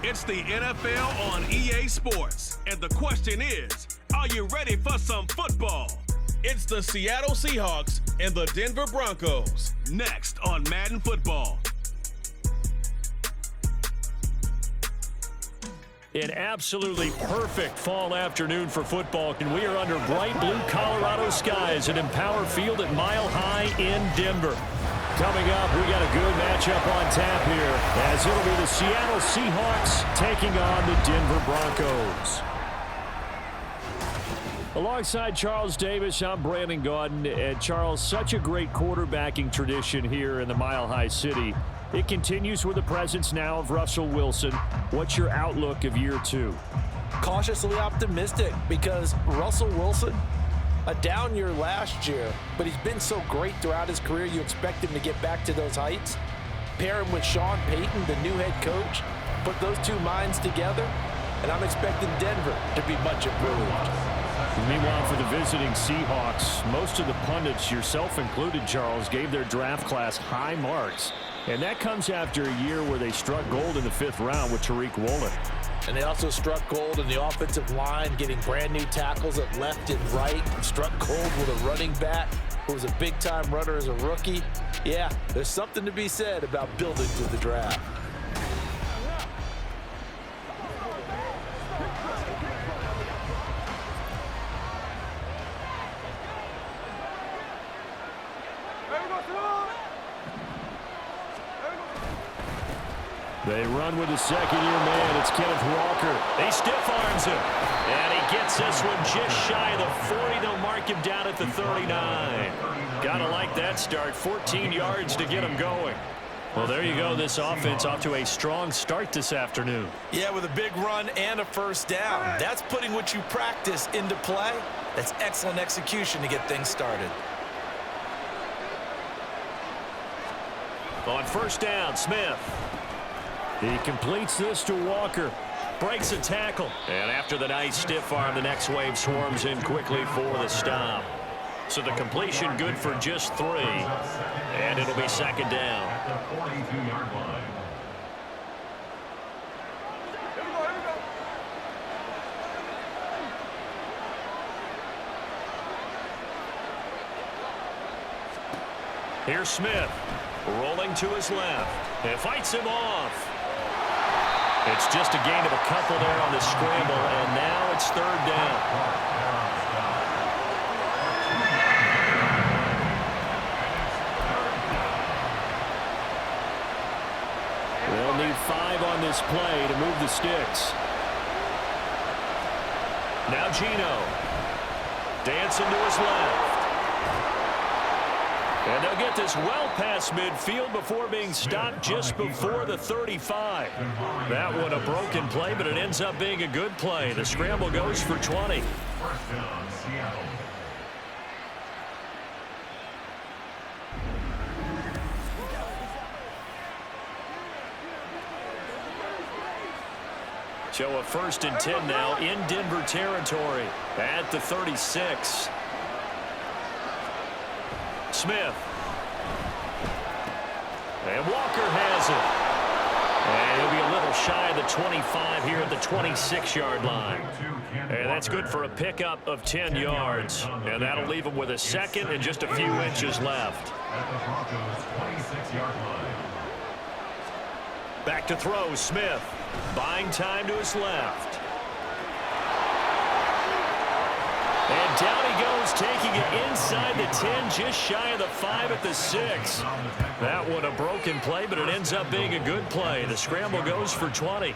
It's the NFL on EA Sports, and the question is, are you ready for some football? It's the Seattle Seahawks and the Denver Broncos, next on Madden Football. An absolutely perfect fall afternoon for football, and we are under bright blue Colorado skies at Empower Field at Mile High in Denver. Coming up, we got a good matchup on tap here, as it'll be the Seattle Seahawks taking on the Denver Broncos. Alongside Charles Davis, I'm Brandon Gaudin. And Charles, such a great quarterbacking tradition here in the Mile High City. It continues with the presence now of Russell Wilson. What's your outlook of year two? Cautiously optimistic, because Russell Wilson, a down year last year, but he's been so great throughout his career, you expect him to get back to those heights. Pair him with Sean Payton, the new head coach, put those two minds together, and I'm expecting Denver to be much improved. Meanwhile, for the visiting Seahawks, most of the pundits, yourself included, Charles, gave their draft class high marks. And that comes after a year where they struck gold in the 5th round with Tariq Woolen. And they also struck gold in the offensive line, getting brand new tackles at left and right. Struck gold with a running back who was a big-time runner as a rookie. Yeah, there's something to be said about building to the draft. They run with the second-year man. It's Kenneth Walker. He stiff-arms him. And he gets this one just shy of the 40. They'll mark him down at the 39. Gotta like that start. 14 yards to get him going. Well, there you go. This offense off to a strong start this afternoon. Yeah, with a big run and a first down. That's putting what you practice into play. That's excellent execution to get things started. On first down, Smith. He completes this to Walker. Breaks a tackle. And after the nice stiff arm, the next wave swarms in quickly for the stop. So the completion good for just 3. And it'll be second down. Here's Smith. Rolling to his left. And fights him off. It's just a gain of a couple there on the scramble, and now it's third down. They'll need 5 on this play to move the sticks. Now Geno. Dancing to his left. And they'll get this well past midfield before being stopped just before the 35. That one a broken play, but it ends up being a good play. The scramble goes for 20. So a 1st and 10 now in Denver territory at the 36. Smith. And Walker has it. And he'll be a little shy of the 25 here at the 26-yard line. And that's good for a pickup of 10 yards. And that'll leave him with a second and just a few inches left. Back to throw, Smith. Buying time to his left. And down he goes, taking it inside the 10, just shy of the 5 at the 6. That one a broken play, but it ends up being a good play. The scramble goes for 20.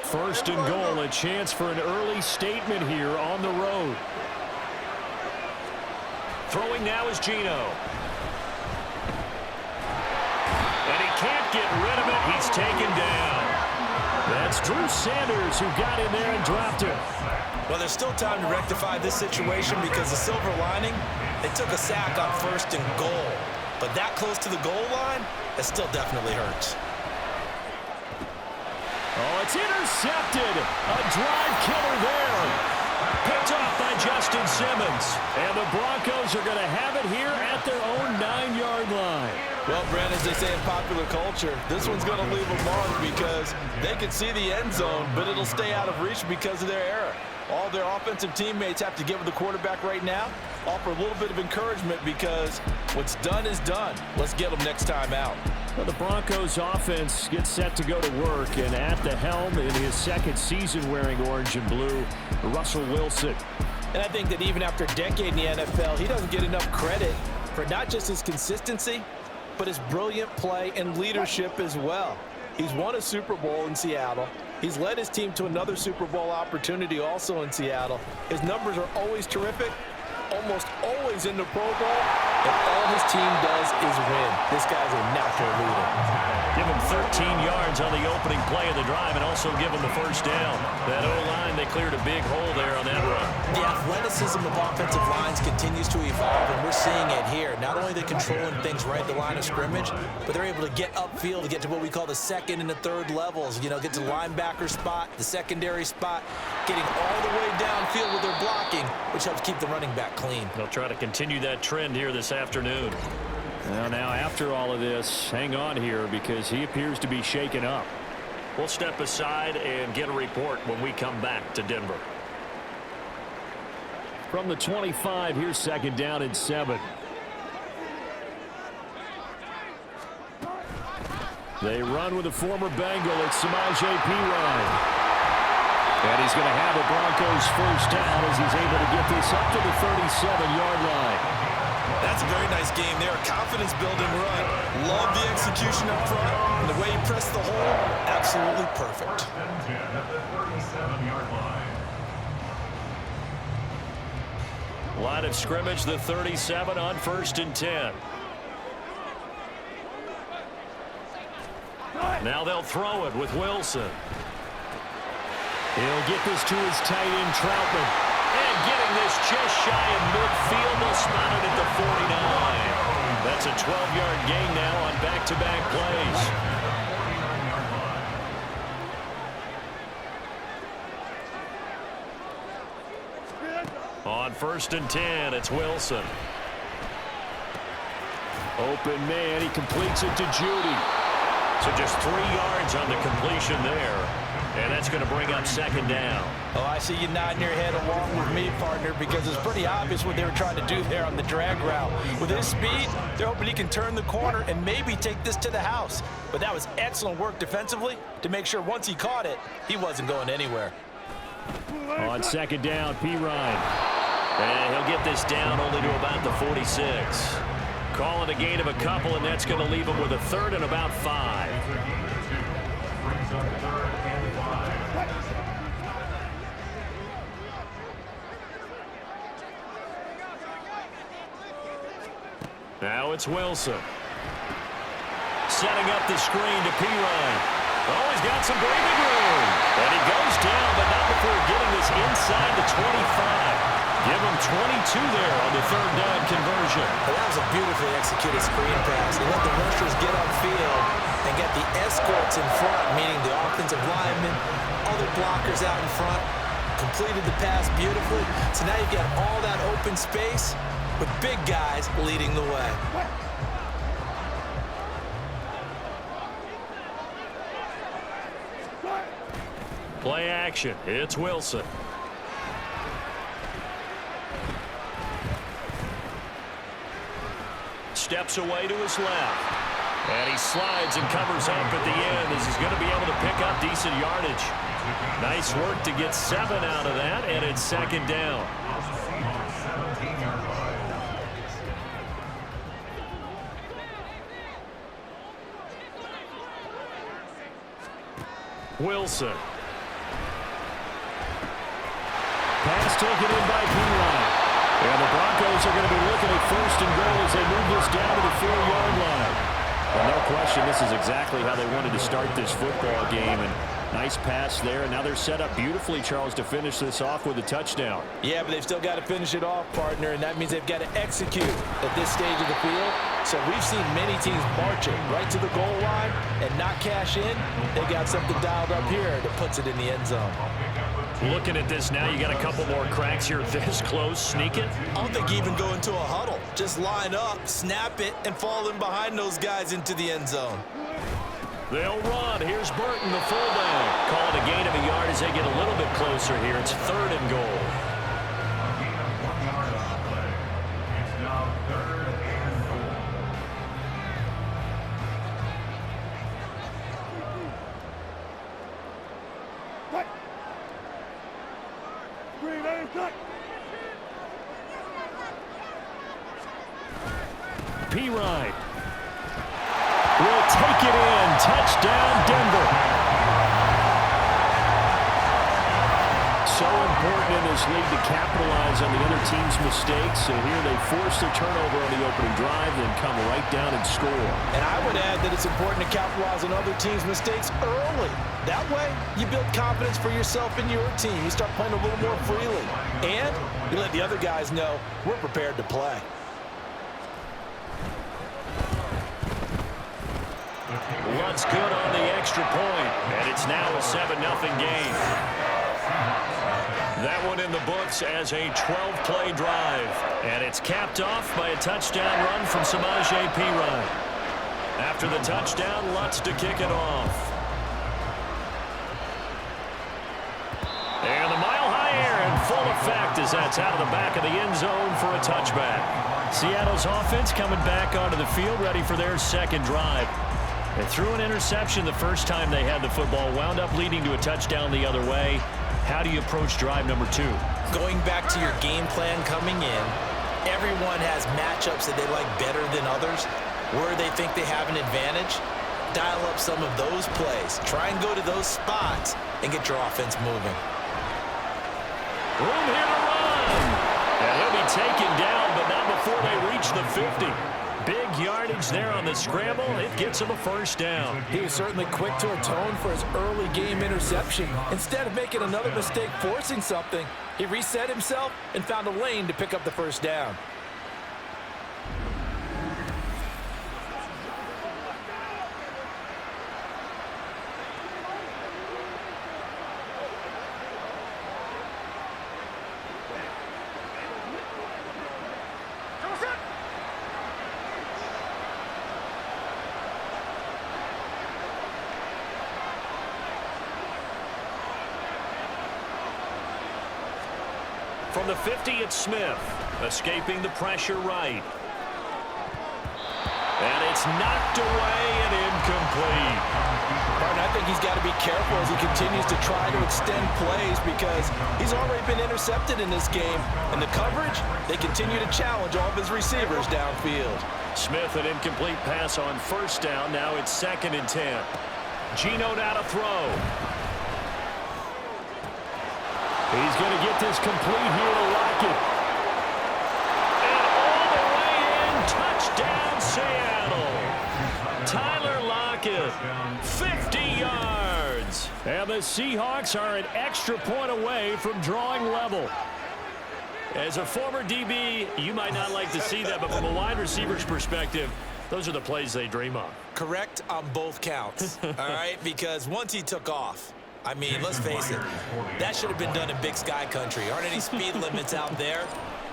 First and goal, a chance for an early statement here on the road. Throwing now is Geno. And he can't get rid of it. He's taken down. That's Drew Sanders who got in there and dropped him. Well, there's still time to rectify this situation because the silver lining, they took a sack on 1st and goal. But that close to the goal line, it still definitely hurts. it's intercepted. A drive killer there. Picked off by Justin Simmons. And the Broncos are going to have it here at their own 9-yard line. Well, Brent, as they say in popular culture, this one's going to leave a mark because they can see the end zone, but it'll stay out of reach because of their error. All their offensive teammates have to get with the quarterback right now, offer a little bit of encouragement because what's done is done. Let's get them next time out. Well, the Broncos offense gets set to go to work, and at the helm in his second season wearing orange and blue, Russell Wilson. And I think that even after a decade in the NFL, he doesn't get enough credit for not just his consistency, but his brilliant play and leadership as well. He's won a Super Bowl in Seattle. He's led his team to another Super Bowl opportunity also in Seattle. His numbers are always terrific, almost always in the Pro Bowl, and all his team does is win. This guy's a natural leader. Give him 13 yards on the opening play of the drive and also give him the first down. That O-line, they cleared a big hole there on that run. The athleticism of offensive lines continues to evolve, and we're seeing it here. Not only are they controlling things right at the line of scrimmage, but they're able to get upfield to get to what we call the second and the third levels. You know, get to the linebacker spot, the secondary spot, getting all the way downfield with their blocking, which helps keep the running back clean. They'll try to continue that trend here this afternoon. Well, now after all of this, hang on here because he appears to be shaken up. We'll step aside and get a report when we come back to Denver. From the 25, here's second down and 7. They run with a former Bengal. It's Samaje Perine. And he's going to have a Broncos first down as he's able to get this up to the 37-yard line. That's a very nice game there. Confidence-building run. Love the execution up front. And the way he pressed the hole, absolutely perfect. Line of scrimmage, the 37 on 1st and 10. Now they'll throw it with Wilson. He'll get this to his tight end, Troutman. And getting this just shy of midfield. They'll spot it at the 49. That's a 12-yard gain now on back-to-back plays. On 1st and 10, it's Wilson. Open man, he completes it to Judy. So just 3 yards on the completion there. And that's going to bring up second down. Oh, I see you nodding your head along with me, partner, because it's pretty obvious what they were trying to do there on the drag route. With his speed, they're hoping he can turn the corner and maybe take this to the house. But that was excellent work defensively to make sure once he caught it, he wasn't going anywhere. On second down, Perine. And he'll get this down only to about the 46. Calling a gain of a couple, and that's going to leave him with a 3rd and about 5. Now it's Wilson. Setting up the screen to Perine. Oh, he's got some breathing room. And he goes down, but not before getting this inside the 25. Give him 22 there on the 3rd down conversion. Well, that was a beautifully executed screen pass. He let the rushers get upfield and get the escorts in front, meaning the offensive linemen, other blockers out in front, completed the pass beautifully. So now you've got all that open space with big guys leading the way. Play action. It's Wilson. Steps away to his left. And he slides and covers up at the end as he's going to be able to pick up decent yardage. Nice work to get 7 out of that, and it's second down. Wilson. Pass taken in by Perine. And the Broncos are going to be looking at 1st and goal as they move this down to the 4-yard line. Well, no question, this is exactly how they wanted to start this football game. And Nice pass there, and now they're set up beautifully, Charles, to finish this off with a touchdown. Yeah, but they've still got to finish it off, partner, and that means they've got to execute at this stage of the field. So we've seen many teams marching right to the goal line and not cash in. They got something dialed up here that puts it in the end zone. Looking at this now, you got a couple more cracks here this close. Sneak it. I don't think even go into a huddle. Just line up, snap it, and fall in behind those guys into the end zone. They'll run. Here's Burton, the fullback. Call it a gain of a yard as they get a little bit closer here. It's 3rd and goal. P-Ride will take it in. Touchdown, Denver. So important in this league to capitalize on the other team's mistakes. So here they force the turnover on the opening drive, then come right down and score. And I would add that it's important to capitalize on other teams' mistakes early. That way, you build confidence for yourself and your team. You start playing a little more freely. And you let the other guys know we're prepared to play. Lunt's good on the extra point, and it's now a 7-0 game. That one in the books as a 12-play drive, and it's capped off by a touchdown run from Samaje Perine. After the touchdown, Lutz to kick it off. And the mile-high air in full effect as that's out of the back of the end zone for a touchback. Seattle's offense coming back onto the field, ready for their second drive. They threw an interception the first time they had the football, wound up leading to a touchdown the other way. How do you approach drive number 2? Going back to your game plan coming in, everyone has matchups that they like better than others, where they think they have an advantage. Dial up some of those plays. Try and go to those spots and get your offense moving. Room here to run. And he'll be taken down, but not before they reach the 50. Big yardage there on the scramble. It gets him a first down. He was certainly quick to atone for his early game interception. Instead of making another mistake forcing something, he reset himself and found a lane to pick up the first down. From the 50, it's Smith, escaping the pressure right. And it's knocked away and incomplete. Martin, I think he's got to be careful as he continues to try to extend plays because he's already been intercepted in this game. And the coverage, they continue to challenge all of his receivers downfield. Smith, an incomplete pass on first down. Now it's 2nd and 10. Geno now to throw. He's going to get this complete here to Lockett. And all the way in, touchdown Seattle. Tyler Lockett, 50 yards. And the Seahawks are an extra point away from drawing level. As a former DB, you might not like to see that, but from a wide receiver's perspective, those are the plays they dream of. Correct on both counts, all right? Because once he took off, I mean, let's face it, that should have been done in Big Sky Country. Aren't any speed limits out there?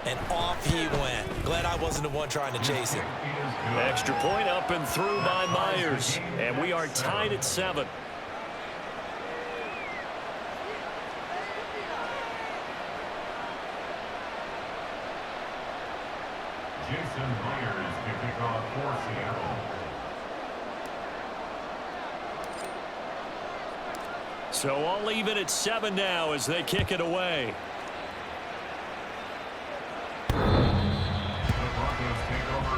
And off he went. Glad I wasn't the one trying to chase him. Extra point up and through by Myers. And we are tied at 7. Jason Myers to kick off for Seattle. So all even at 7 now as they kick it away.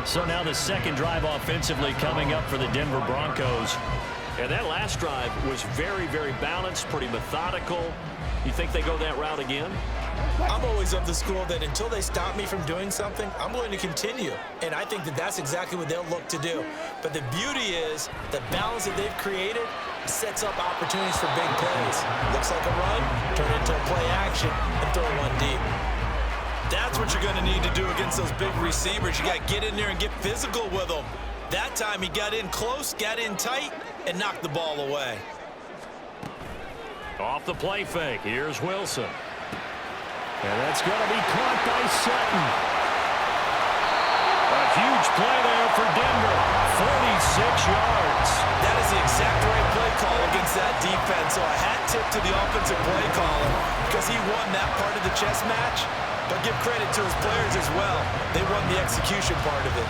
So now the second drive offensively coming up for the Denver Broncos. And that last drive was very, very balanced, pretty methodical. You think they go that route again? I'm always of the school that until they stop me from doing something, I'm going to continue. And I think that that's exactly what they'll look to do. But the beauty is the balance that they've created sets up opportunities for big plays. Looks like a run, turn it into a play action, and throw one deep. That's what you're going to need to do against those big receivers. You got to get in there and get physical with them. That time he got in close, got in tight, and knocked the ball away. Off the play fake, here's Wilson. And that's going to be caught by Sutton. A huge play there for Denver, 46 yards. That is the exact right play call against that defense. So a hat tip to the offensive play caller because he won that part of the chess match. But give credit to his players as well. They won the execution part of it.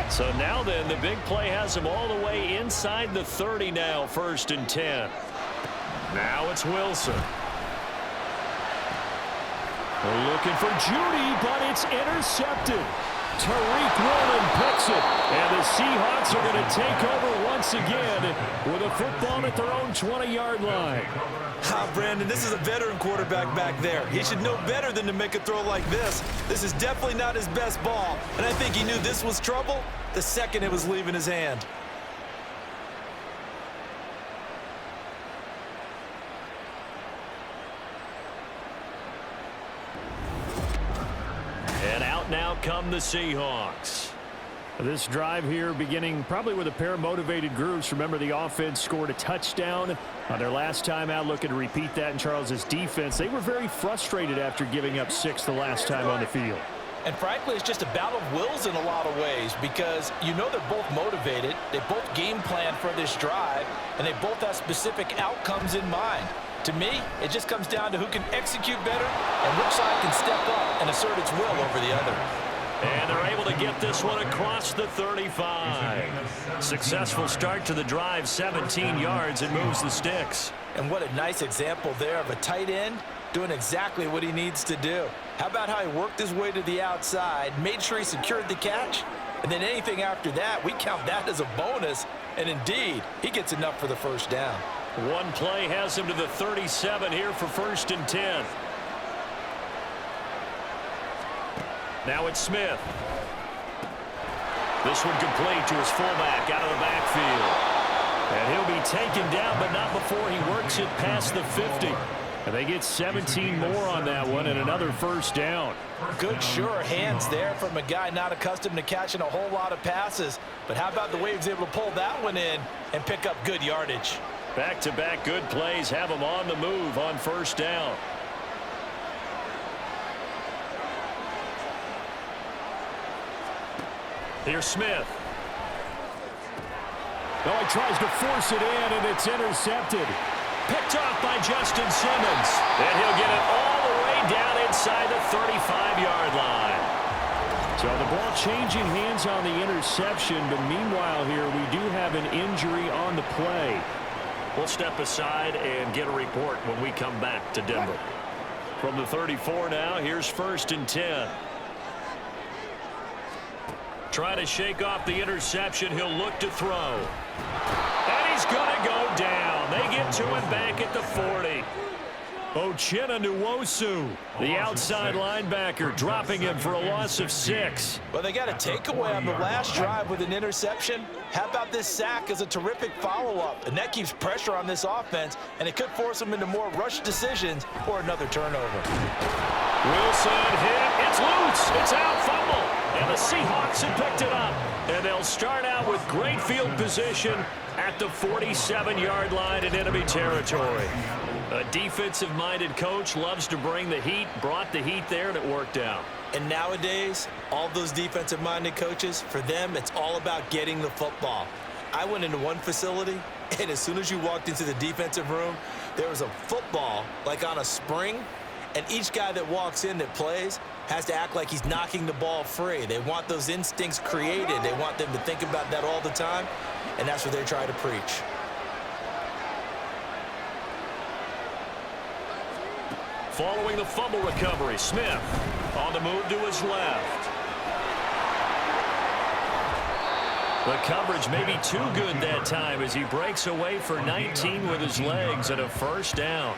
So now then, the big play has him all the way inside the 30 now, 1st and 10. Now it's Wilson. They're looking for Judy, but it's intercepted. Tariq Woolen picks it, and the Seahawks are going to take over once again with a football at their own 20-yard line. Brandon, this is a veteran quarterback back there. He should know better than to make a throw like this. This is definitely not his best ball, and I think he knew this was trouble the second it was leaving his hand. And out now come the Seahawks. This drive here beginning probably with a pair of motivated groups. Remember, the offense scored a touchdown on their last time out. Looking to repeat that in Charles's defense. They were very frustrated after giving up 6 the last time on the field. And frankly, it's just a battle of wills in a lot of ways because you know they're both motivated. They both game plan for this drive, and they both have specific outcomes in mind. To me, it just comes down to who can execute better and which side can step up and assert its will over the other. And they're able to get this one across the 35. Successful start to the drive, 17 yards, and moves the sticks. And what a nice example there of a tight end doing exactly what he needs to do. How about how he worked his way to the outside, made sure he secured the catch, and then anything after that, we count that as a bonus. And indeed, he gets enough for the first down. One play has him to the 37 here for 1st and 10. Now it's Smith. This one complete to his fullback out of the backfield. And he'll be taken down, but not before he works it past the 50. And they get 17 more on that one and another first down. Good, sure hands there from a guy not accustomed to catching a whole lot of passes. But how about the way he was able to pull that one in and pick up good yardage? Back-to-back good plays have him on the move on first down. Here's Smith. Oh, he tries to force it in, and it's intercepted. Picked off by Justin Simmons. And he'll get it all the way down inside the 35-yard line. So the ball changing hands on the interception, but meanwhile here we do have an injury on the play. We'll step aside and get a report when we come back to Denver. From the 34 now, here's 1st and 10. Trying to shake off the interception. He'll look to throw. And he's going to go down. They get to him back at the 40. Uchenna Nwosu, the outside linebacker, dropping him for a loss of 6. Well, they got a takeaway on the last drive with an interception. How about this sack as a terrific follow-up? And that keeps pressure on this offense, and it could force them into more rush decisions or another turnover. Wilson hit. It's loose. It's out. Fumble. And the Seahawks have picked it up. And they'll start out with great field position at the 47-yard line in enemy territory. A defensive-minded coach loves to bring the heat, brought the heat there, and it worked out. And nowadays, all those defensive-minded coaches, for them, it's all about getting the football. I went into one facility, and as soon as you walked into the defensive room, there was a football, like on a spring, and each guy that walks in that plays has to act like he's knocking the ball free. They want those instincts created. They want them to think about that all the time, and that's what they try to preach. Following the fumble recovery, Smith on the move to his left. The coverage may be too good that time as he breaks away for 19 with his legs and a first down.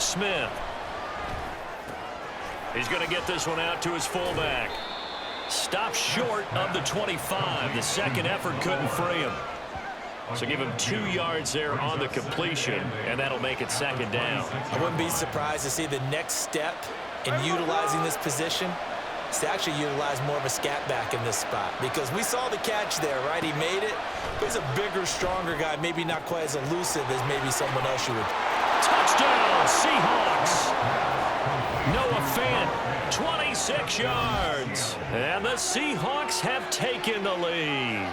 Smith. He's going to get this one out to his fullback. Stopped short of the 25. The second effort couldn't free him. So give him 2 yards there on the completion, and that'll make it second down. I wouldn't be surprised to see the next step in utilizing this position is to actually utilize more of a scat back in this spot, because we saw the catch there, right? He made it, but he's a bigger, stronger guy, maybe not quite as elusive as maybe someone else you would. Touchdown, Seahawks. Noah Fant, 26 yards. And the Seahawks have taken the lead.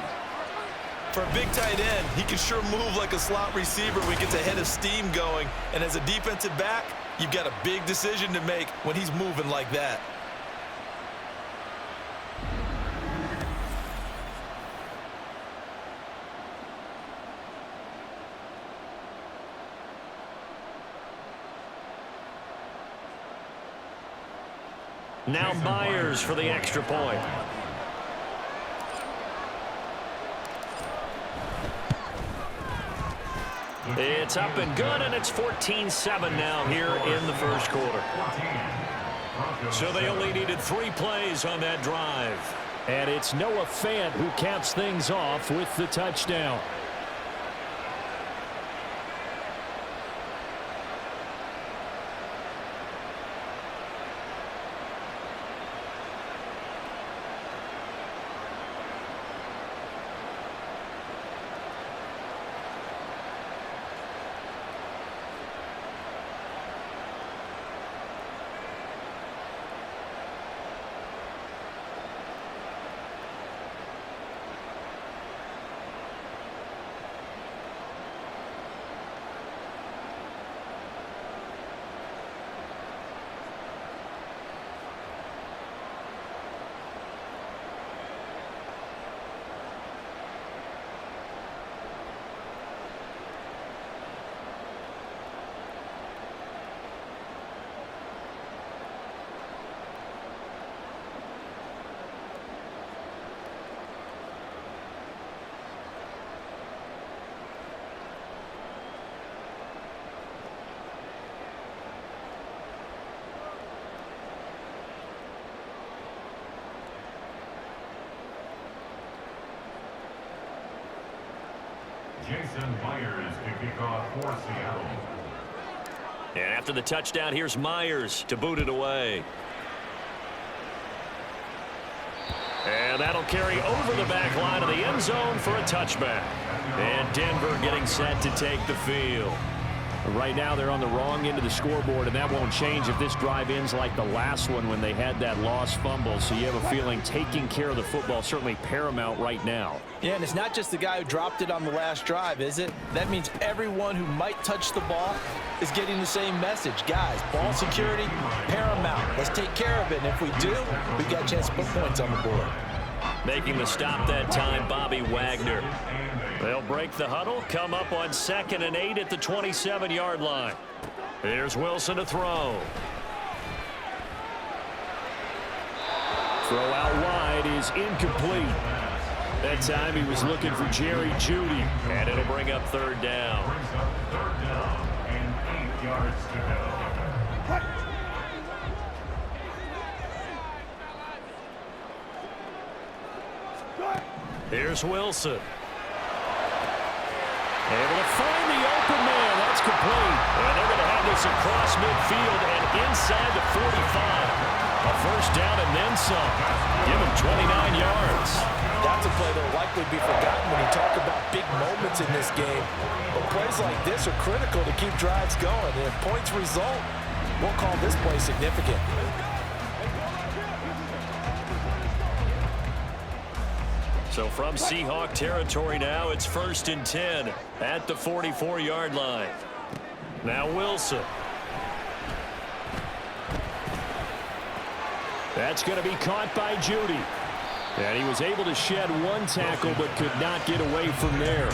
For a big tight end, he can sure move like a slot receiver when he gets a head of steam going. And as a defensive back, you've got a big decision to make when he's moving like that. Now Myers for the extra point. It's up and good, and it's 14-7 now here in the first quarter. So they only needed 3 plays on that drive. And it's Noah Fant who caps things off with the touchdown. Jason Myers to kick off for Seattle. And after the touchdown, here's Myers to boot it away. And that'll carry over the back line of the end zone for a touchback. And Denver getting set to take the field. Right now they're on the wrong end of the scoreboard, and that won't change if this drive ends like the last one when they had that lost fumble. So you have a feeling taking care of the football certainly paramount right now. Yeah, and it's not just the guy who dropped it on the last drive, is it? That means everyone who might touch the ball is getting the same message. Guys, ball security, paramount. Let's take care of it, and if we do, we've got a chance to put points on the board. Making the stop that time, Bobby Wagner. They'll break the huddle, come up on 2nd and 8 at the 27-yard line. Here's Wilson to throw. Throw out wide is incomplete. That time he was looking for Jerry Jeudy. And it'll bring up 3rd down. Brings up 3rd down and 8 yards to go. Here's Wilson. Able to find the open man. That's complete. And they're going to have this across midfield and inside the 45. A first down and then some. Give him 29 yards. That's a play that will likely be forgotten when you talk about big moments in this game. But plays like this are critical to keep drives going. And if points result, we'll call this play significant. So from Seahawk territory now, it's 1st and 10 at the 44-yard line. Now Wilson. That's going to be caught by Jeudy. And he was able to shed one tackle but could not get away from there.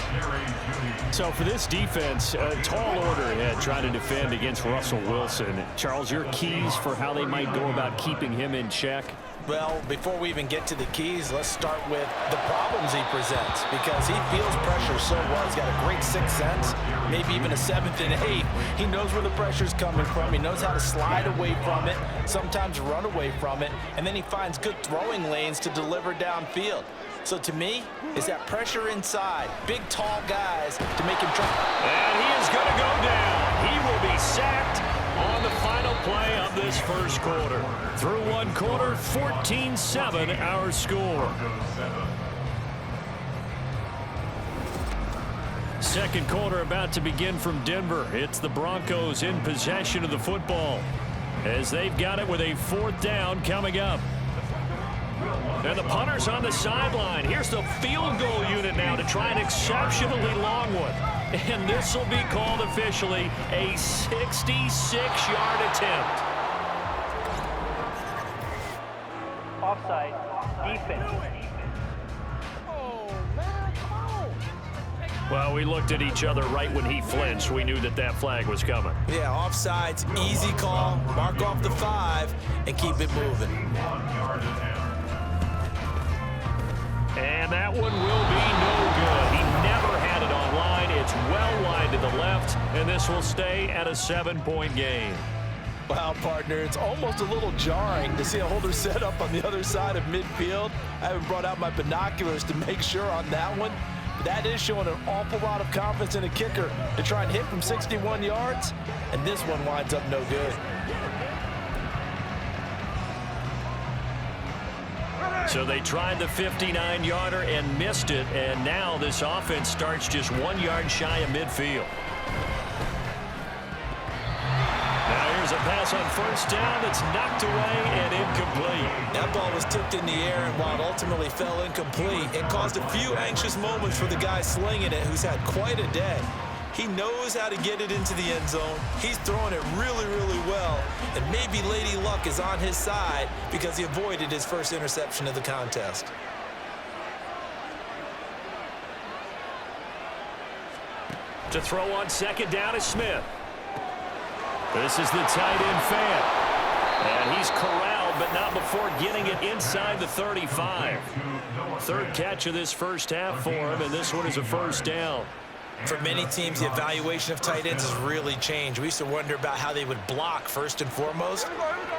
So for this defense, a tall order ahead trying to defend against Russell Wilson. Charles, your keys for how they might go about keeping him in check? Well, before we even get to the keys, let's start with the problems he presents, because he feels pressure so well. He's got a great sixth sense, maybe even a seventh and eighth. He knows where the pressure's coming from. He knows how to slide away from it, sometimes run away from it, and then he finds good throwing lanes to deliver downfield. So to me, it's that pressure inside, big, tall guys to make him try. And he is going to go down. He will be sacked on the final play of this first quarter. Through one quarter, 14-7 our score. Second quarter about to begin from Denver. It's the Broncos in possession of the football as they've got it with a fourth down coming up. And the punter's on the sideline. Here's the field goal unit now to try an exceptionally long one. And this will be called officially a 66-yard attempt. Offside, defense. Well, we looked at each other right when he flinched. We knew that that flag was coming. Yeah, offside's easy call. Mark off the 5 and keep it moving. And that one will be no good. He never had it on line. It's well wide to the left, and this will stay at a 7-point game. Wow, partner, it's almost a little jarring to see a holder set up on the other side of midfield. I haven't brought out my binoculars to make sure on that one. But that is showing an awful lot of confidence in a kicker to try and hit from 61 yards, and this one winds up no good. So they tried the 59-yarder and missed it, and now this offense starts just 1 yard shy of midfield. Now here's a pass on first down that's knocked away and incomplete. That ball was tipped in the air, and while it ultimately fell incomplete, it caused a few anxious moments for the guy slinging it, who's had quite a day. He knows how to get it into the end zone. He's throwing it really, really well. And maybe Lady Luck is on his side because he avoided his first interception of the contest. To throw on second down is Smith. This is the tight end Fant. And he's corralled, but not before getting it inside the 35. Third catch of this first half for him, and this one is a first down. For many teams, the evaluation of tight ends has really changed. We used to wonder about how they would block first and foremost.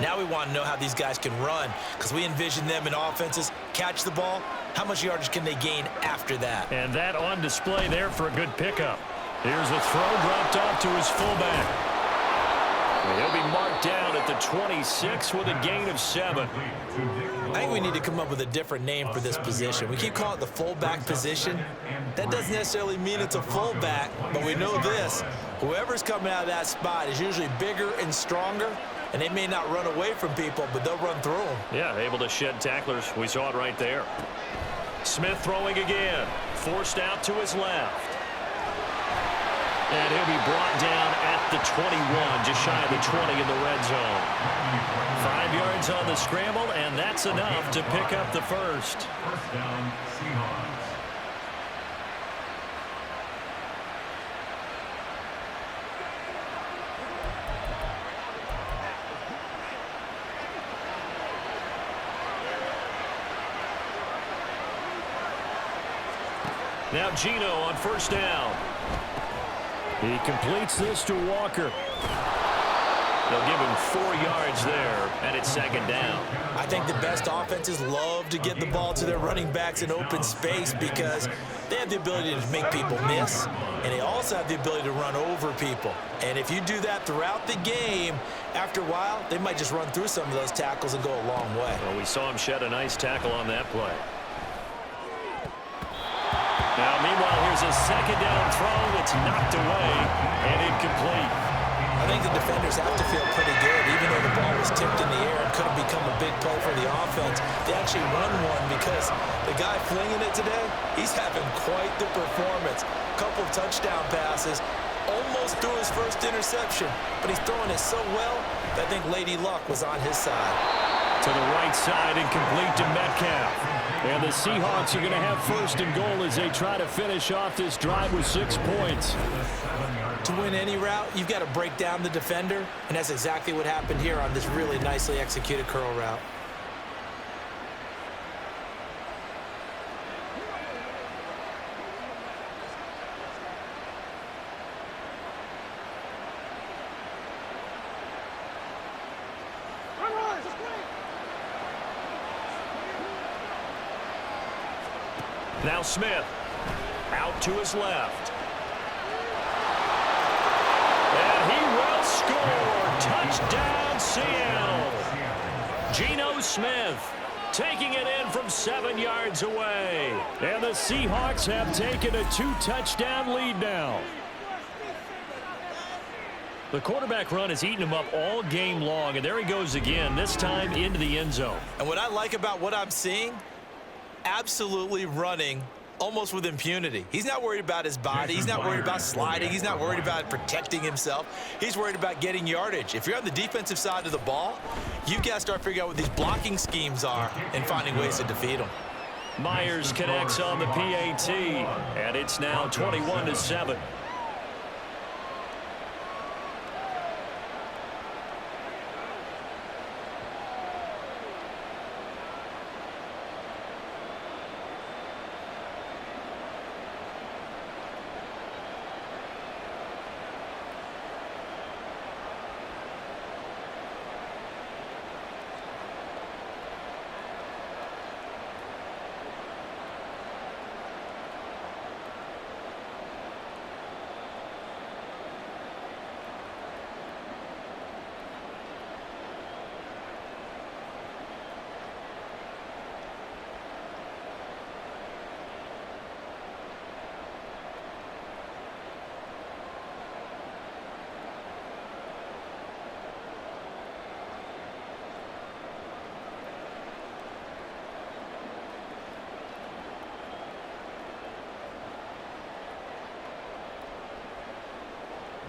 Now we want to know how these guys can run, because we envision them in offenses catch the ball. How much yardage can they gain after that? And that on display there for a good pickup. Here's a throw dropped off to his fullback. He'll be marked down at the 26 with a gain of 7. I think we need to come up with a different name for this position. We keep calling it the fullback position. That doesn't necessarily mean it's a fullback, but we know this. Whoever's coming out of that spot is usually bigger and stronger, and they may not run away from people, but they'll run through them. Yeah, able to shed tacklers. We saw it right there. Smith throwing again. Forced out to his left. And he'll be brought down at the 21, just shy of the 20 in the red zone. 5 yards on the scramble, and that's enough to pick up the first. First down, Seahawks. Now Geno on first down. He completes this to Walker. They'll give him 4 yards there, and it's second down. I think the best offenses love to get the ball to their running backs in open space because they have the ability to make people miss, and they also have the ability to run over people. And if you do that throughout the game, after a while, they might just run through some of those tackles and go a long way. Well, we saw him shed a nice tackle on that play. Now, meanwhile, here's a second down throw that's knocked away and incomplete. I think the defenders have to feel pretty good, even though the ball was tipped in the air and could have become a big play for the offense. They actually won one because the guy flinging it today, he's having quite the performance. Couple of touchdown passes, almost threw his first interception, but he's throwing it so well that I think Lady Luck was on his side. To the right side and complete to Metcalf. And the Seahawks are going to have first and goal as they try to finish off this drive with 6 points. To win any route, you've got to break down the defender, and that's exactly what happened here on this really nicely executed curl route. Now Smith out to his left. And he will score. Touchdown, Seattle. Geno Smith taking it in from 7 yards away. And the Seahawks have taken a 2-touchdown lead now. The quarterback run has eaten him up all game long, and there he goes again, this time into the end zone. And what I like about what I'm seeing, absolutely running almost with impunity. He's not worried about his body. He's not worried about sliding. He's not worried about protecting himself. He's worried about getting yardage. If you're on the defensive side of the ball, you've got to start figuring out what these blocking schemes are and finding ways to defeat them. Myers connects on the PAT, and it's now 21-7.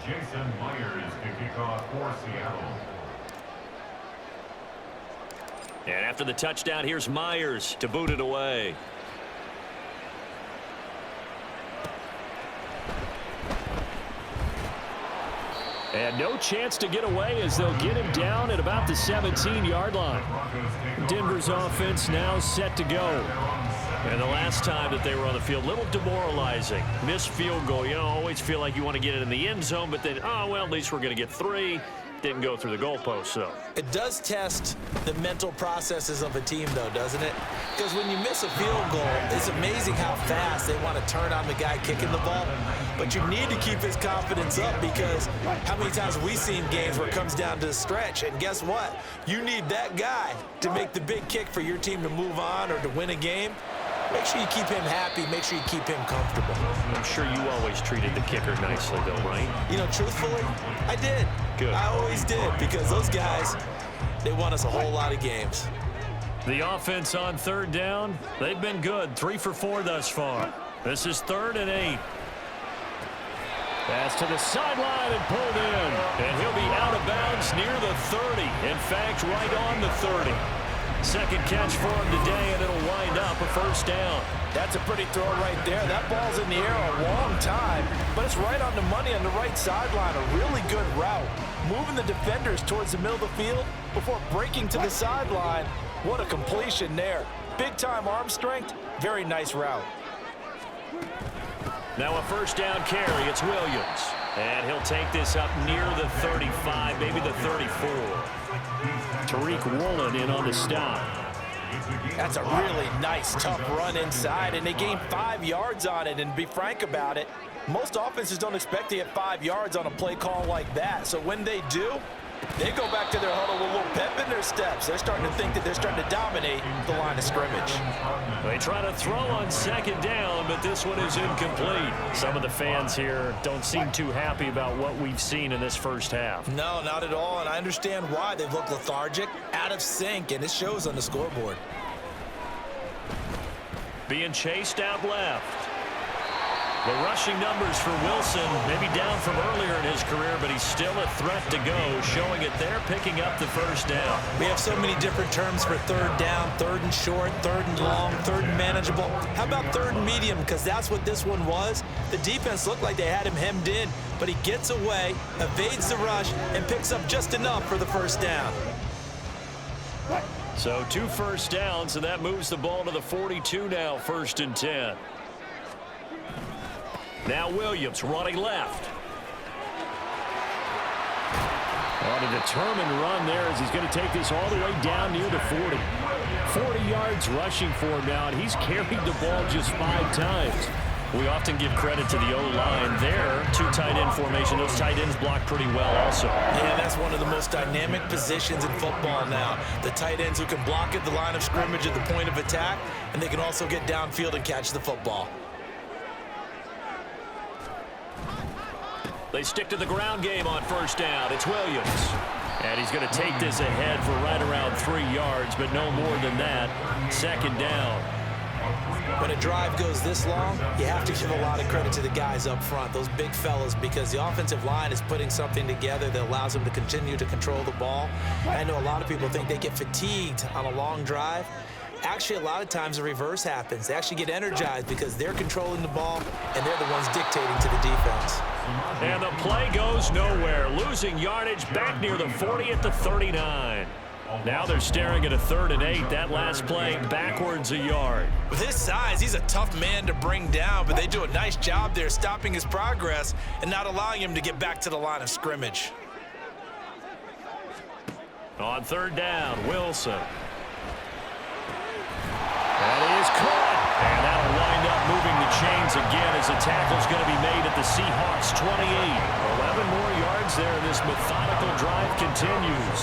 Jason Myers to kick off for Seattle. And after the touchdown, here's Myers to boot it away. And no chance to get away as they'll get him down at about the 17-yard line. Denver's offense now set to go. And the last time that they were on the field, a little demoralizing. Missed field goal. You know, always feel like you want to get it in the end zone, but then, oh, well, at least we're going to get 3. Didn't go through the goalpost, so. It does test the mental processes of a team, though, doesn't it? Because when you miss a field goal, it's amazing how fast they want to turn on the guy kicking the ball. But you need to keep his confidence up, because how many times have we seen games where it comes down to the stretch, and guess what? You need that guy to make the big kick for your team to move on or to win a game. Make sure you keep him happy. Make sure you keep him comfortable. I'm sure you always treated the kicker nicely, though, right? You know, truthfully, I did. Good. I always did, because those guys, they won us a whole lot of games. The offense on third down, they've been good. 3 for 4 thus far. This is 3rd and 8. Pass to the sideline and pulled in. And he'll be out of bounds near the 30. In fact, right on the 30. Second catch for him today, and it'll wind up a first down. That's a pretty throw right there. That ball's in the air a long time, but it's right on the money on the right sideline. A really good route. Moving the defenders towards the middle of the field before breaking to the sideline. What a completion there. Big-time arm strength. Very nice route. Now a first down carry. It's Williams. And he'll take this up near the 35, maybe the 34. Tariq Woolen in on the stop. That's a really nice, tough run inside, and they gained 5 yards on it. And to be frank about it, most offenses don't expect to get 5 yards on a play call like that. So when they do, they go back to their huddle with a little pep in their steps. They're starting to think that they're starting to dominate the line of scrimmage. They try to throw on second down, but this one is incomplete. Some of the fans here don't seem too happy about what we've seen in this first half. No, not at all, and I understand why. They've looked lethargic, out of sync, and it shows on the scoreboard. Being chased out left. The rushing numbers for Wilson, maybe down from earlier in his career, but he's still a threat to go, showing it there, picking up the first down. We have so many different terms for third down, 3rd and short, 3rd and long, 3rd and manageable. How about 3rd and medium? Because that's what this one was. The defense looked like they had him hemmed in, but he gets away, evades the rush, and picks up just enough for the first down. So 2 first downs, and that moves the ball to the 42 now, 1st and 10. Now Williams running left. On a determined run there as he's going to take this all the way down near the 40. 40 yards rushing for him now, and he's carried the ball just 5 times. We often give credit to the O-line there. 2 tight end formation. Those tight ends block pretty well also. Yeah, that's one of the most dynamic positions in football now. The tight ends who can block at the line of scrimmage at the point of attack, and they can also get downfield and catch the football. They stick to the ground game on first down. It's Williams. And he's going to take this ahead for right around 3 yards, but no more than that. Second down. When a drive goes this long, you have to give a lot of credit to the guys up front, those big fellas, because the offensive line is putting something together that allows them to continue to control the ball. I know a lot of people think they get fatigued on a long drive. Actually, a lot of times the reverse happens. They actually get energized because they're controlling the ball, and they're the ones dictating to the defense. And the play goes nowhere. Losing yardage back near the 40 at the 39. Now they're staring at a 3rd and 8. That last play backwards a yard. With his size, he's a tough man to bring down, but they do a nice job there stopping his progress and not allowing him to get back to the line of scrimmage. On 3rd down, Wilson. That is caught. And that'll wind up moving the chains again as the tackle's going to be made at the Seahawks 28. 11 more yards there, and this methodical drive continues.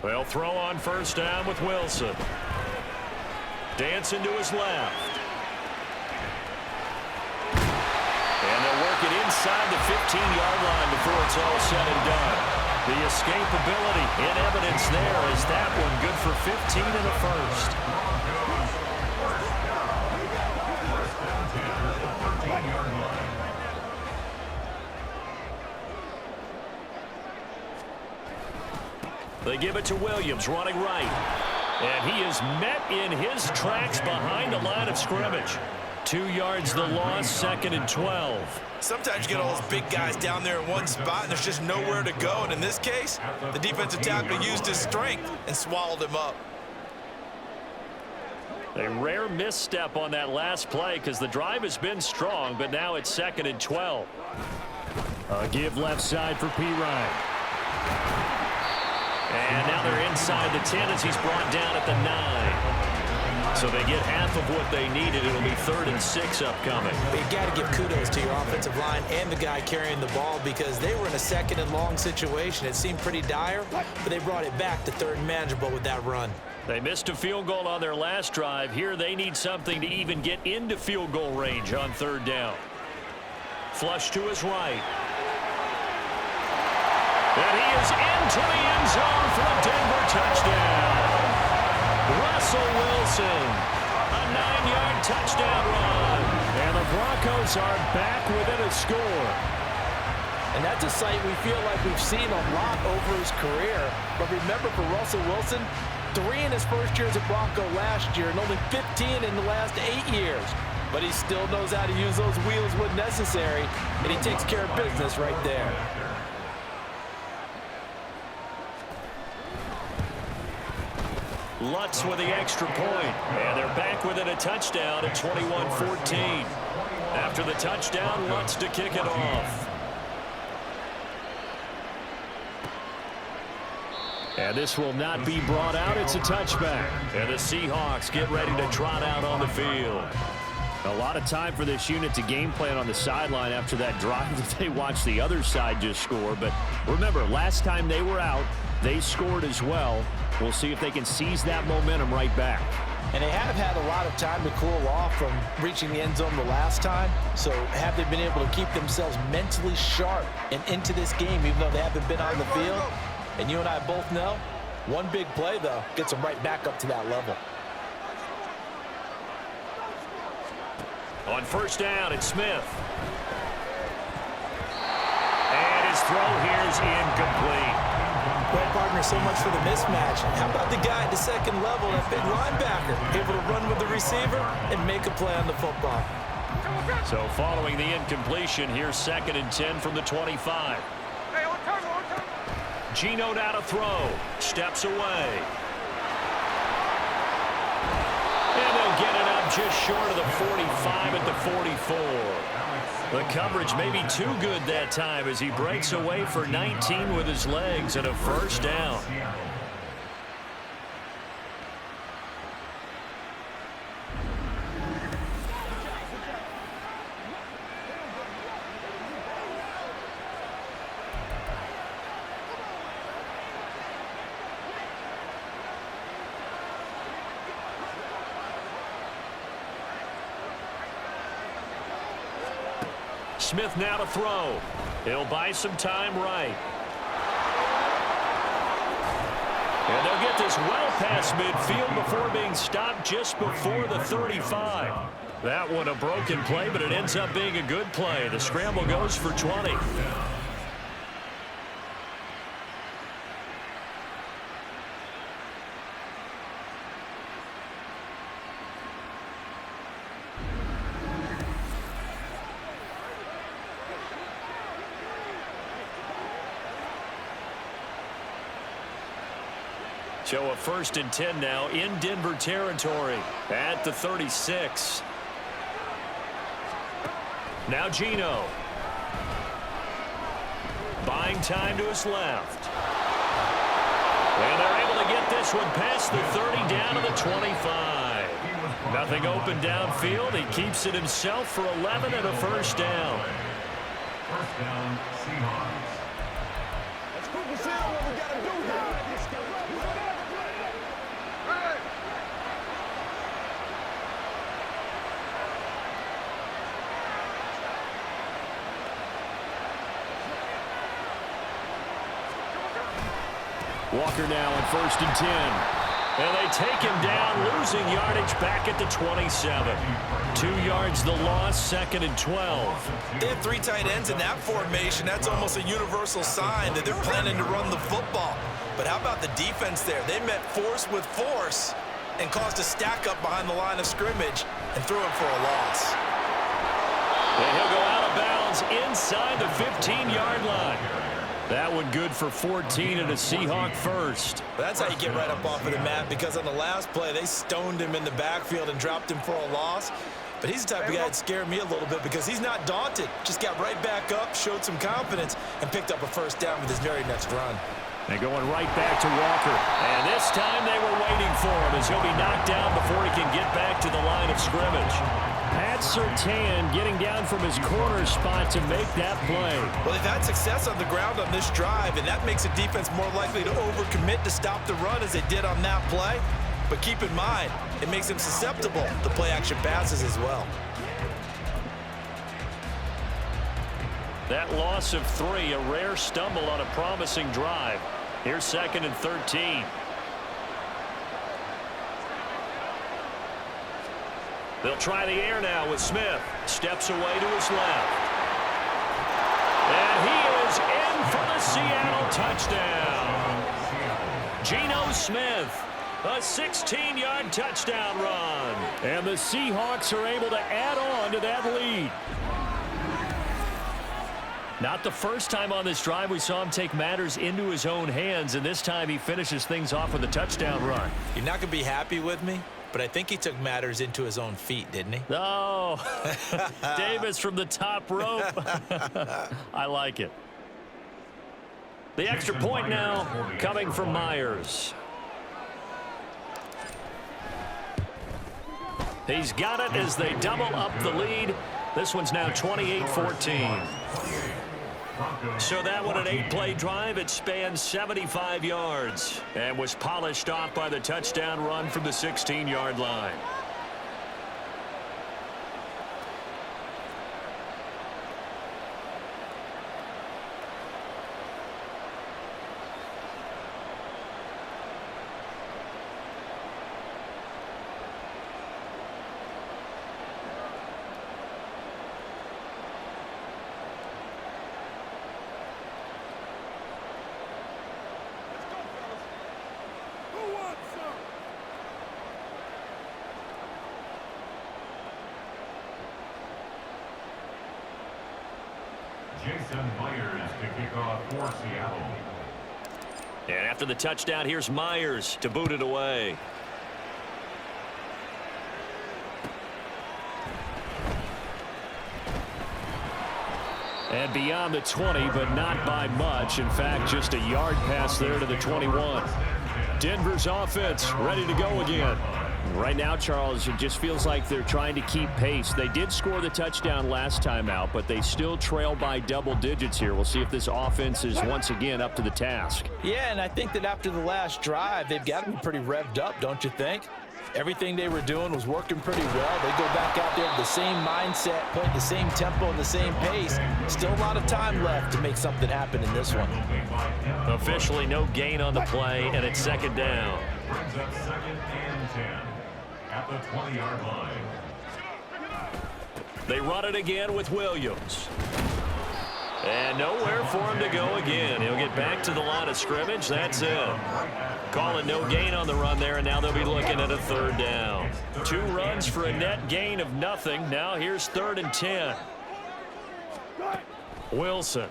They'll throw on first down with Wilson. Dancing to his left. And they'll work it inside the 15-yard line before it's all said and done. The escapability in evidence there is that one good for 15 in the first. They give it to Williams, running right. And he is met in his tracks behind the line of scrimmage. 2 yards the loss, 2nd and 12. Sometimes you get all those big guys down there in one spot, and there's just nowhere to go. And in this case, the defensive tackle used his strength and swallowed him up. A rare misstep on that last play because the drive has been strong, but now it's 2nd and 12. A give left side for P. Ryan. And now they're inside the 10 as he's brought down at the 9. So they get half of what they needed. It'll be 3rd and 6 upcoming. But you got to give kudos to your offensive line and the guy carrying the ball because they were in a 2nd and long situation. It seemed pretty dire, but they brought it back to 3rd and manageable with that run. They missed a field goal on their last drive. Here they need something to even get into field goal range on 3rd down. Flush to his right. And he is into the end zone for a Denver touchdown. Russell Wilson, a 9-yard touchdown run. And the Broncos are back within a score. And that's a sight we feel like we've seen a lot over his career. But remember, for Russell Wilson, 3 in his first year as a Bronco last year and only 15 in the last 8 years. But he still knows how to use those wheels when necessary, and he takes care of business right there. Lutz with the extra point. And they're back within a touchdown at 21-14. After the touchdown, Lutz to kick it off. And this will not be brought out. It's a touchback. And the Seahawks get ready to trot out on the field. A lot of time for this unit to game plan on the sideline after that drive that they watched the other side just score. But remember, last time they were out, they scored as well. We'll see if they can seize that momentum right back. And they have had a lot of time to cool off from reaching the end zone the last time. So have they been able to keep themselves mentally sharp and into this game, even though they haven't been on the field? And you and I both know, one big play, though, gets them right back up to that level. On first down, it's Smith. And his throw here is incomplete. Well, partner, so much for the mismatch. How about the guy at the second level, that big linebacker, able to run with the receiver and make a play on the football? So following the incompletion, here's 2nd and 10 from the 25. Geno down to throw. Steps away. And they'll get it up just short of the 45 at the 44. The coverage may be too good that time as he breaks away for 19 with his legs and a first down. Smith now to throw. He'll buy some time right. And they'll get this well past midfield before being stopped just before the 35. That one a broken play, but it ends up being a good play. The scramble goes for 20. So a 1st and 10 now in Denver territory at the 36. Now Geno. Buying time to his left. And they're able to get this one past the 30 down to the 25. Nothing open downfield. He keeps it himself for 11 and a first down. First down, Seahawks. Let's focus in on what we got to do here. Walker now on 1st and 10. And they take him down, losing yardage back at the 27. 2 yards the loss, 2nd and 12. They have 3 tight ends in that formation. That's almost a universal sign that they're planning to run the football. But how about the defense there? They met force with force and caused a stack up behind the line of scrimmage and threw him for a loss. And he'll go out of bounds inside the 15-yard line. That one good for 14 and a Seahawk first. That's how you get right up off of the mat, because on the last play, they stoned him in the backfield and dropped him for a loss. But he's the type of guy that scared me a little bit because he's not daunted. Just got right back up, showed some confidence, and picked up a first down with his very next run. They're going right back to Walker. And this time they were waiting for him as he'll be knocked down before he can get back to the line of scrimmage. Pat Surtain getting down from his corner spot to make that play. Well, they've had success on the ground on this drive, and that makes the defense more likely to overcommit to stop the run as they did on that play. But keep in mind, it makes them susceptible to play-action passes as well. That loss of 3, a rare stumble on a promising drive. Here's 2nd and 13. They'll try the air now with Smith. Steps away to his left. And he is in for the Seattle touchdown. Geno Smith, a 16-yard touchdown run. And the Seahawks are able to add on to that lead. Not the first time on this drive we saw him take matters into his own hands, and this time he finishes things off with a touchdown run. You're not going to be happy with me, but I think he took matters into his own feet, didn't he? Oh, Davis from the top rope. I like it. The extra point now coming from Myers. He's got it as they double up the lead. This one's now 28-14. So that one, an 8-play drive. It spans 75 yards and was polished off by the touchdown run from the 16-yard line. Myers to kick off for Seattle. And after the touchdown, here's Myers to boot it away. And beyond the 20, but not by much. In fact, just a yard pass there to the 21. Denver's offense ready to go again. Right now, Charles, it just feels like they're trying to keep pace. They did score the touchdown last time out, but they still trail by double digits here. We'll see if this offense is once again up to the task. Yeah, and I think that after the last drive, they've got to be pretty revved up, don't you think? Everything they were doing was working pretty well. They go back out there with the same mindset, playing the same tempo and the same pace. Still a lot of time left to make something happen in this one. Officially no gain on the play, and it's second down. Brings up 2nd and 10 at the 20-yard line. They run it again with Williams. And nowhere for him to go again. He'll get back to the line of scrimmage. That's it. Call it no gain on the run there, and now they'll be looking at a 3rd down. 2 runs for a net gain of nothing. Now here's 3rd and 10. Wilson.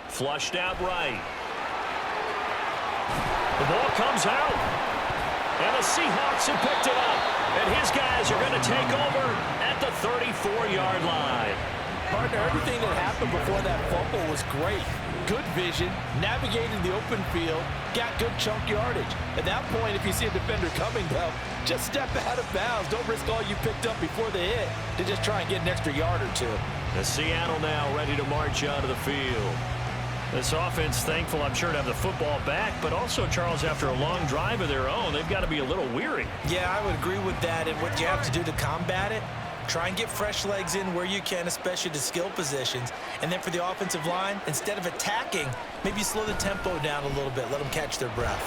Flushed out right. The ball comes out. And the Seahawks have picked it up. And his guys are going to take over at the 34-yard line. Partner, everything that happened before that fumble was great. Good vision, navigated the open field, got good chunk yardage. At that point, if you see a defender coming, though, just step out of bounds. Don't risk all you picked up before the hit to just try and get an extra yard or two. The Seattle now ready to march onto the field. This offense thankful, I'm sure, to have the football back, but also, Charles, after a long drive of their own, they've got to be a little weary. Yeah, I would agree with that. And what you have to do to combat it, try and get fresh legs in where you can, especially to skill positions. And then for the offensive line, instead of attacking, maybe slow the tempo down a little bit. Let them catch their breath.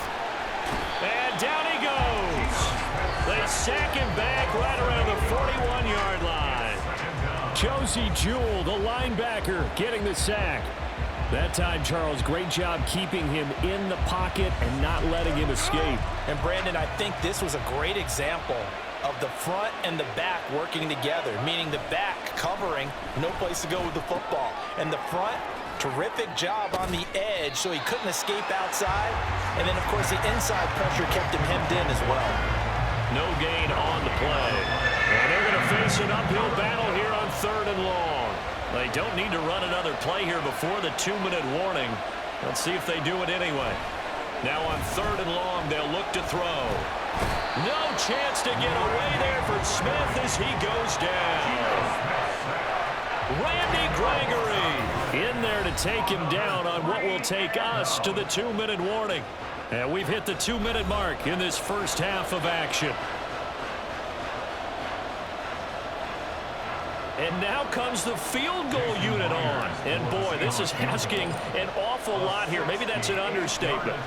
And down he goes. They sack him back right around the 41-yard line. Josie Jewell, the linebacker, getting the sack. That time, Charles, great job keeping him in the pocket and not letting him escape. And, Brandon, I think this was a great example of the front and the back working together, meaning the back covering, no place to go with the football. And the front, terrific job on the edge so he couldn't escape outside. And then, of course, the inside pressure kept him hemmed in as well. No gain on the play. And they're going to face an uphill battle here on 3rd and long. They don't need to run another play here before the 2-minute warning. Let's see if they do it anyway. Now on 3rd and long, they'll look to throw. No chance to get away there for Smith as he goes down. Randy Gregory in there to take him down on what will take us to the 2-minute warning. And we've hit the 2-minute mark in this first half of action. And now comes the field goal unit on. And, boy, this is asking an awful lot here. Maybe that's an understatement.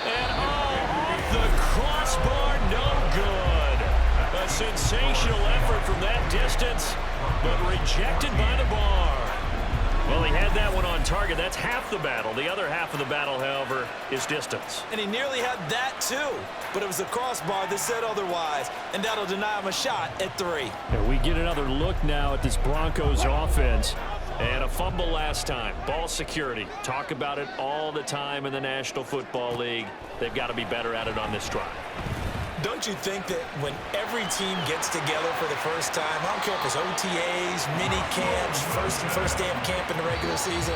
And, off the crossbar, no good. A sensational effort from that distance, but rejected by the bar. Well, he had that one on target. That's half the battle. The other half of the battle, however, is distance. And he nearly had that, too. But it was the crossbar that said otherwise. And that'll deny him a shot at 3. And we get another look now at this Broncos offense. And a fumble last time. Ball security. Talk about it all the time in the National Football League. They've got to be better at it on this drive. Don't you think that when every team gets together for the first time, I don't care if it's OTAs, mini camps, first day of camp in the regular season,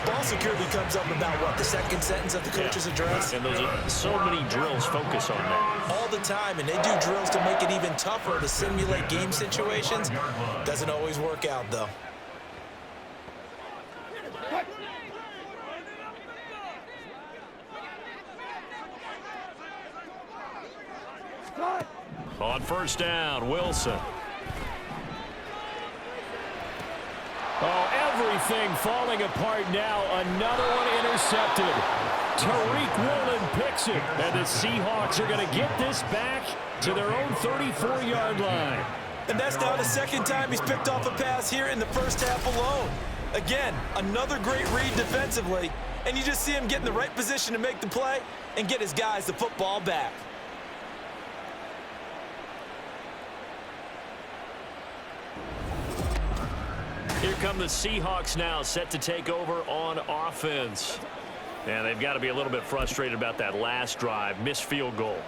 ball security comes up about what, the second sentence of the coach's address? And those are so many drills focus on that. All the time, and they do drills to make it even tougher to simulate game situations. Doesn't always work out, though. On 1st down, Wilson. Oh, everything falling apart now. Another one intercepted. Tariq Woolen picks it. And the Seahawks are going to get this back to their own 34-yard line. And that's now the second time he's picked off a pass here in the first half alone. Again, another great read defensively. And you just see him get in the right position to make the play and get his guys the football back. Here come the Seahawks now, set to take over on offense. And they've got to be a little bit frustrated about that last drive, missed field goal.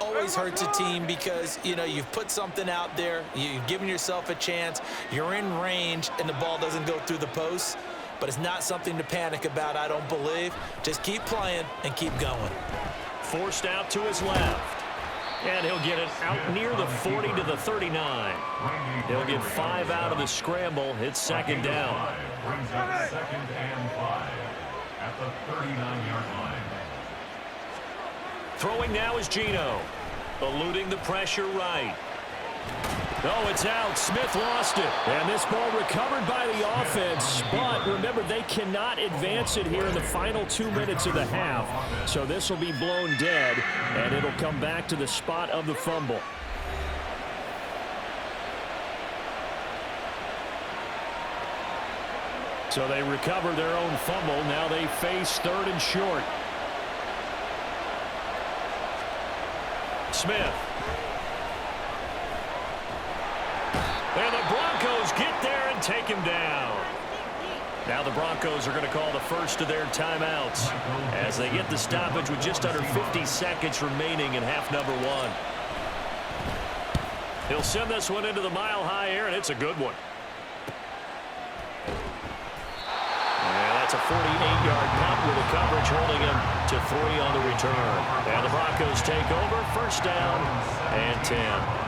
always hurts a team because, you know, you've put something out there, you've given yourself a chance, you're in range, and the ball doesn't go through the posts. But it's not something to panic about, I don't believe. Just keep playing and keep going. Forced out to his left. And he'll get it out near the 40 to the 39. He'll get 5 out of the scramble. It's second down. Brings up 2nd and 5 at the 39-yard line. Throwing now is Geno. Eluding the pressure right. No, it's out. Smith lost it. And this ball recovered by the offense. But remember, they cannot advance it here in the final 2 minutes of the half. So this will be blown dead, and it'll come back to the spot of the fumble. So they recover their own fumble. Now they face 3rd and short. Smith. And the Broncos get there and take him down. Now the Broncos are going to call the first of their timeouts as they get the stoppage with just under 50 seconds remaining in half number 1. He'll send this one into the mile-high air, and it's a good one. And that's a 48-yard punt with the coverage holding him to 3 on the return. And the Broncos take over, first down and 10.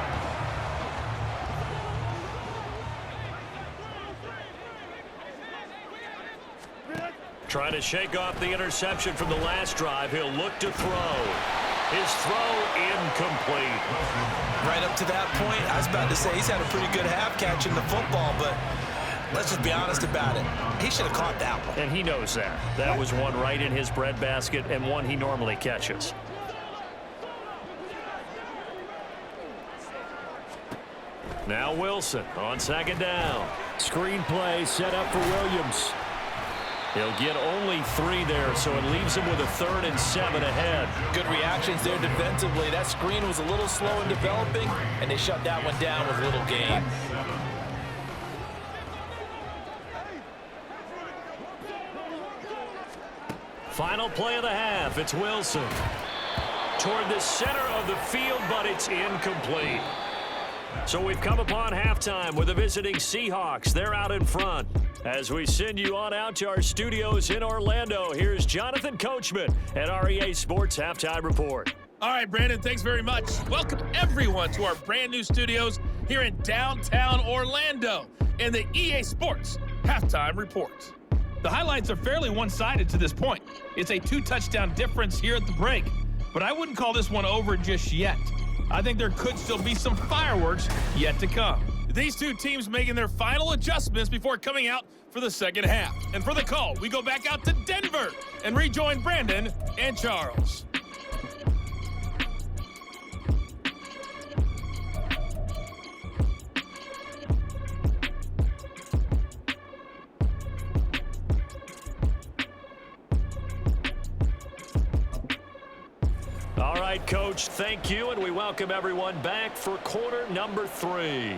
Trying to shake off the interception from the last drive. He'll look to throw. His throw incomplete. Right up to that point, I was about to say he's had a pretty good half catching the football, but let's just be honest about it. He should have caught that one. And he knows that. That was one right in his breadbasket and one he normally catches. Now Wilson on second down. Screen play set up for Williams. He'll get only 3 there, so it leaves him with a 3rd and 7 ahead. Good reactions there defensively. That screen was a little slow in developing, and they shut that one down with little gain. Final play of the half. It's Wilson. Toward the center of the field, but it's incomplete. So we've come upon halftime with the visiting Seahawks. They're out in front. As we send you on out to our studios in Orlando, here's Jonathan Coachman at our EA Sports Halftime Report. All right, Brandon, thanks very much. Welcome, everyone, to our brand-new studios here in downtown Orlando and the EA Sports Halftime Report. The highlights are fairly one-sided to this point. It's a 2-touchdown difference here at the break, but I wouldn't call this one over just yet. I think there could still be some fireworks yet to come. These two teams making their final adjustments before coming out for the second half. And for the call, we go back out to Denver and rejoin Brandon and Charles. All right, Coach, thank you, and we welcome everyone back for quarter number 3.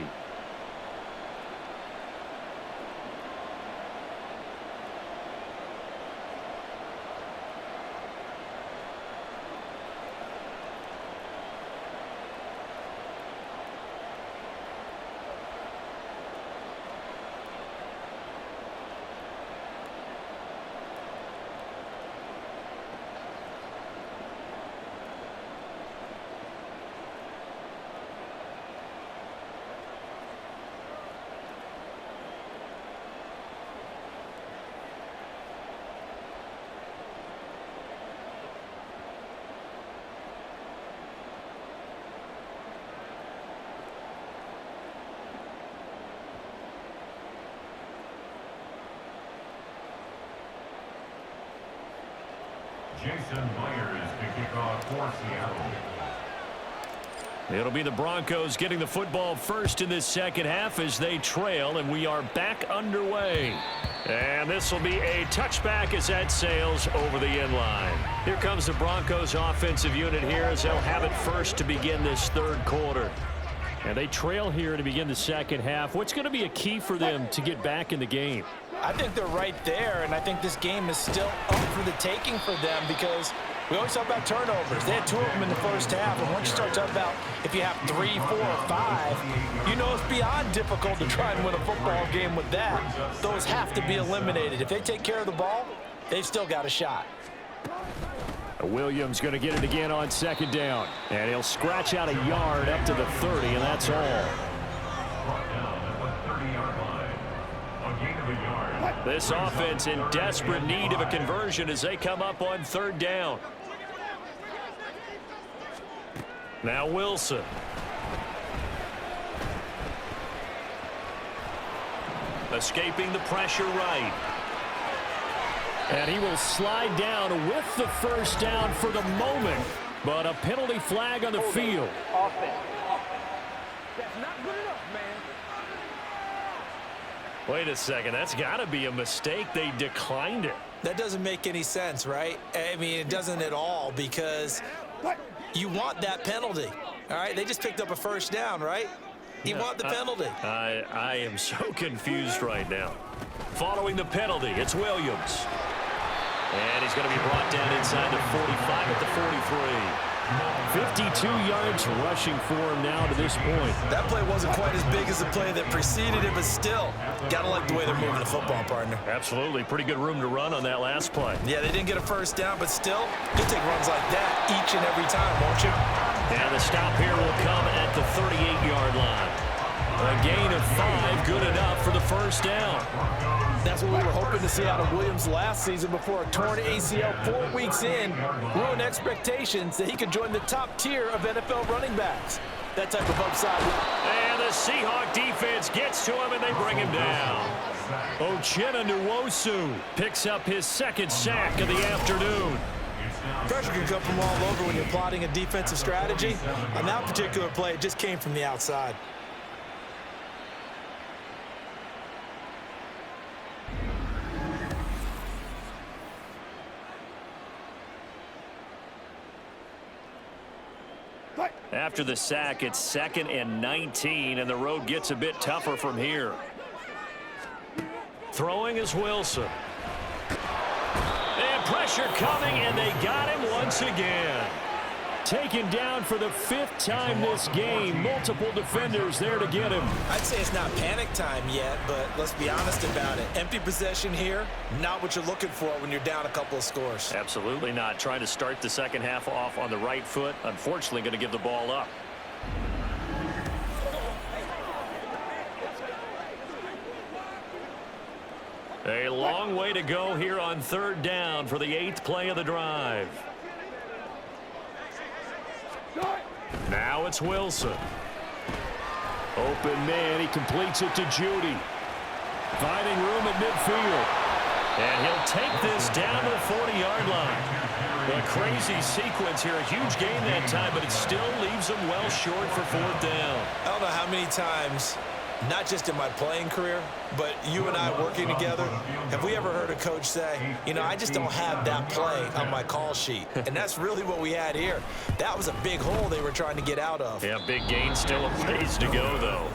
Jason Myers to kick off for Seattle. It'll be the Broncos getting the football first in this second half as they trail, and we are back underway. And this will be a touchback as that sails over the end line. Here comes the Broncos offensive unit here as they'll have it first to begin this third quarter. And they trail here to begin the second half. What's going to be a key for them to get back in the game? I think they're right there, and I think this game is still up for the taking for them because We always talk about turnovers. They had 2 of them in the first half, and once you start talking about if you have 3, 4, or 5, you know it's beyond difficult to try and win a football game with that. Those have to be eliminated. If they take care of the ball, they've still got a shot. Williams going to get it again on 2nd down, and he'll scratch out a yard up to the 30, and that's all. This offense in desperate need of a conversion as they come up on 3rd down. Now Wilson. Escaping the pressure right. And he will slide down with the 1st down for the moment, but a penalty flag on the field. Offense. That's not good enough, man. Wait a second, that's got to be a mistake. They declined it. That doesn't make any sense, right? I mean, it doesn't at all, because you want that penalty. All right, they just picked up a 1st down, right? You want the penalty. I am so confused right now. Following the penalty, it's Williams. And he's going to be brought down inside the 45 at the 43. 52 yards rushing for him now to this point. That play wasn't quite as big as the play that preceded it, but still, gotta like the way they're moving the football, partner. Absolutely. Pretty good room to run on that last play. Yeah, they didn't get a 1st down, but still, you'll take runs like that each and every time, won't you? And the stop here will come at the 38-yard line. A gain of 5, good enough for the 1st down. That's what we were hoping to see out of Williams last season before a torn ACL 4 weeks in ruined expectations that he could join the top tier of NFL running backs. That type of upside. And the Seahawk defense gets to him, and they bring him down. Geno picks up his 2nd sack of the afternoon. Pressure can come from all over when you're plotting a defensive strategy. On that particular play, it just came from the outside. After the sack, it's 2nd and 19, and the road gets a bit tougher from here. Throwing is Wilson. And pressure coming, and they got him once again. Taken down for the 5th time this game. Multiple defenders there to get him. I'd say it's not panic time yet, but let's be honest about it. Empty possession here, not what you're looking for when you're down a couple of scores. Absolutely not. Trying to start the 2nd half off on the right foot. Unfortunately, going to give the ball up. A long way to go here on 3rd down for the 8th play of the drive. Now it's Wilson. Open man, he completes it to Judy. Finding room at midfield. And he'll take this down to the 40-yard line. A crazy sequence here. A huge gain that time, but it still leaves them well short for 4th down. I don't know how many times, not just in my playing career, but you and I working together, have we ever heard a coach say, you know, I just don't have that play on my call sheet? And that's really what we had here. That was a big hole they were trying to get out of. Yeah, big gain, still a ways to go, though.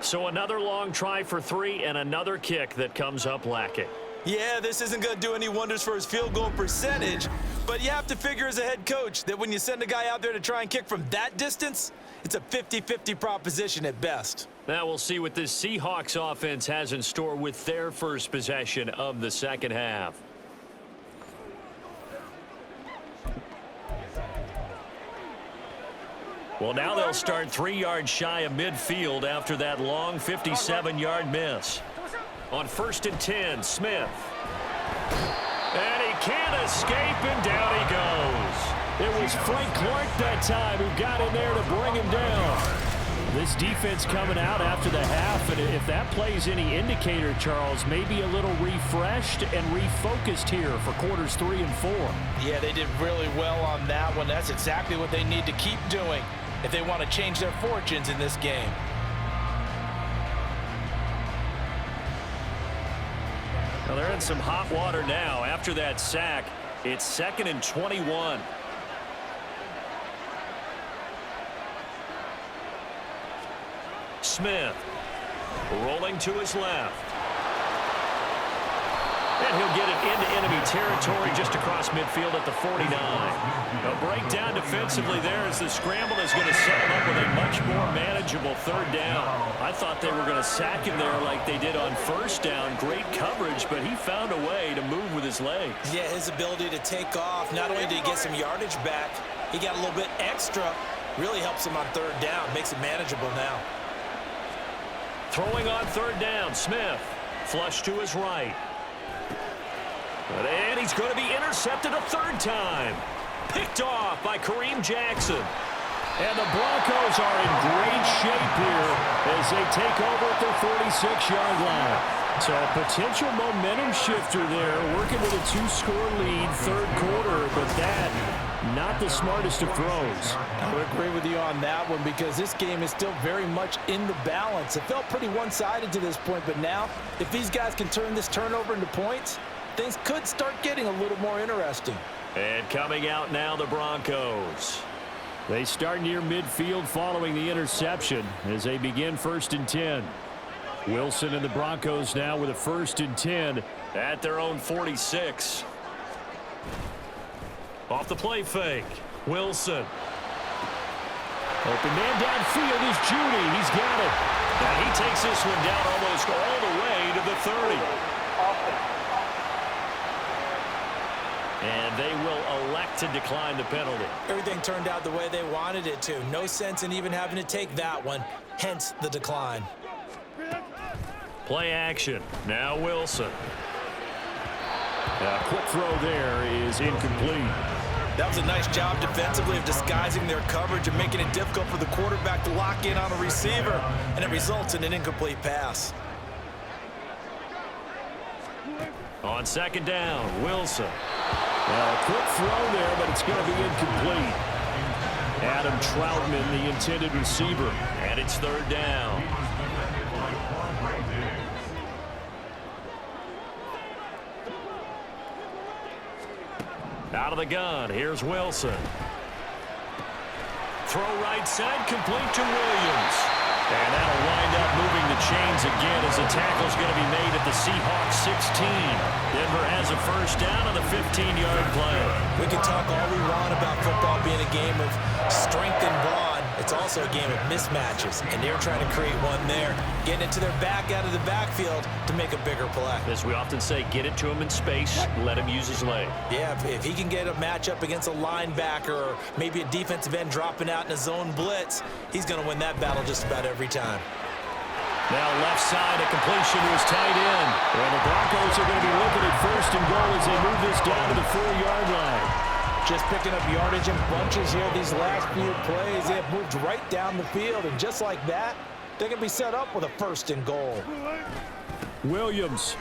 So another long try for 3 and another kick that comes up lacking. Yeah, this isn't going to do any wonders for his field goal percentage, but you have to figure as a head coach that when you send a guy out there to try and kick from that distance, it's a 50-50 proposition at best. Now we'll see what this Seahawks offense has in store with their first possession of the 2nd half. Well, now they'll start 3 yards shy of midfield after that long 57-yard miss. On 1st and 10, Smith. And he can't escape, and down he goes. It was Frank Clark that time who got in there to bring him down. This defense coming out after the half, and if that plays any indicator, Charles, maybe a little refreshed and refocused here for quarters 3 and 4. Yeah, they did really well on that one. That's exactly what they need to keep doing if they want to change their fortunes in this game. Well, they're in some hot water now. After that sack, it's 2nd and 21. Smith rolling to his left. And he'll get it into enemy territory just across midfield at the 49. A breakdown defensively there as the scramble is going to set him up with a much more manageable third down. I thought they were going to sack him there like they did on first down. Great coverage, but he found a way to move with his legs. Yeah, his ability to take off, not only did he get some yardage back, he got a little bit extra. Really helps him on third down, makes it manageable now. Throwing on third down, Smith. Flush to his right. And he's going to be intercepted a third time. Picked off by Kareem Jackson. And the Broncos are in great shape here as they take over at their 46-yard line. So a potential momentum shifter there, working with a two-score lead, third quarter, but that, not the smartest of throws. I would agree with you on that one because this game is still very much in the balance. It felt pretty one-sided to this point, but now, if these guys can turn this turnover into points, things could start getting a little more interesting. And coming out now, the Broncos. They start near midfield following the interception as they begin 1st and 10. Wilson and the Broncos now with a 1st and 10 at their own 46. Off the play fake. Wilson. Open man downfield is Judy. He's got it. And he takes this one down almost all the way to the 30. And they will elect to decline the penalty. Everything turned out the way they wanted it to. No sense in even having to take that one, hence the decline. Play action. Now Wilson. A quick throw there is incomplete. That was a nice job defensively of disguising their coverage and making it difficult for the quarterback to lock in on a receiver, and it results in an incomplete pass. On 2nd down, Wilson. Well, a quick throw there, but it's going to be incomplete. Adam Troutman, the intended receiver. And it's 3rd down. Out of the gun, here's Wilson. Throw right side, complete to Williams. And that'll wind up moving the chains again as the tackle's going to be made at the Seahawks 16. Denver has a 1st down on the 15-yard play. We can talk all we want about football being a game of strength and brawn. It's also a game of mismatches, and they're trying to create one there, getting it to their back out of the backfield to make a bigger play. As we often say, get it to him in space, let him use his leg. Yeah, if he can get a matchup against a linebacker or maybe a defensive end dropping out in a zone blitz, he's going to win that battle just about every time. Now left side, a completion was tight end. And the Broncos are going to be looking at 1st and goal as they move this down to the 4-yard line. Just picking up yardage in bunches here these last few plays. They have moved right down the field, and just like that, they're going to be set up with a 1st and goal. Williams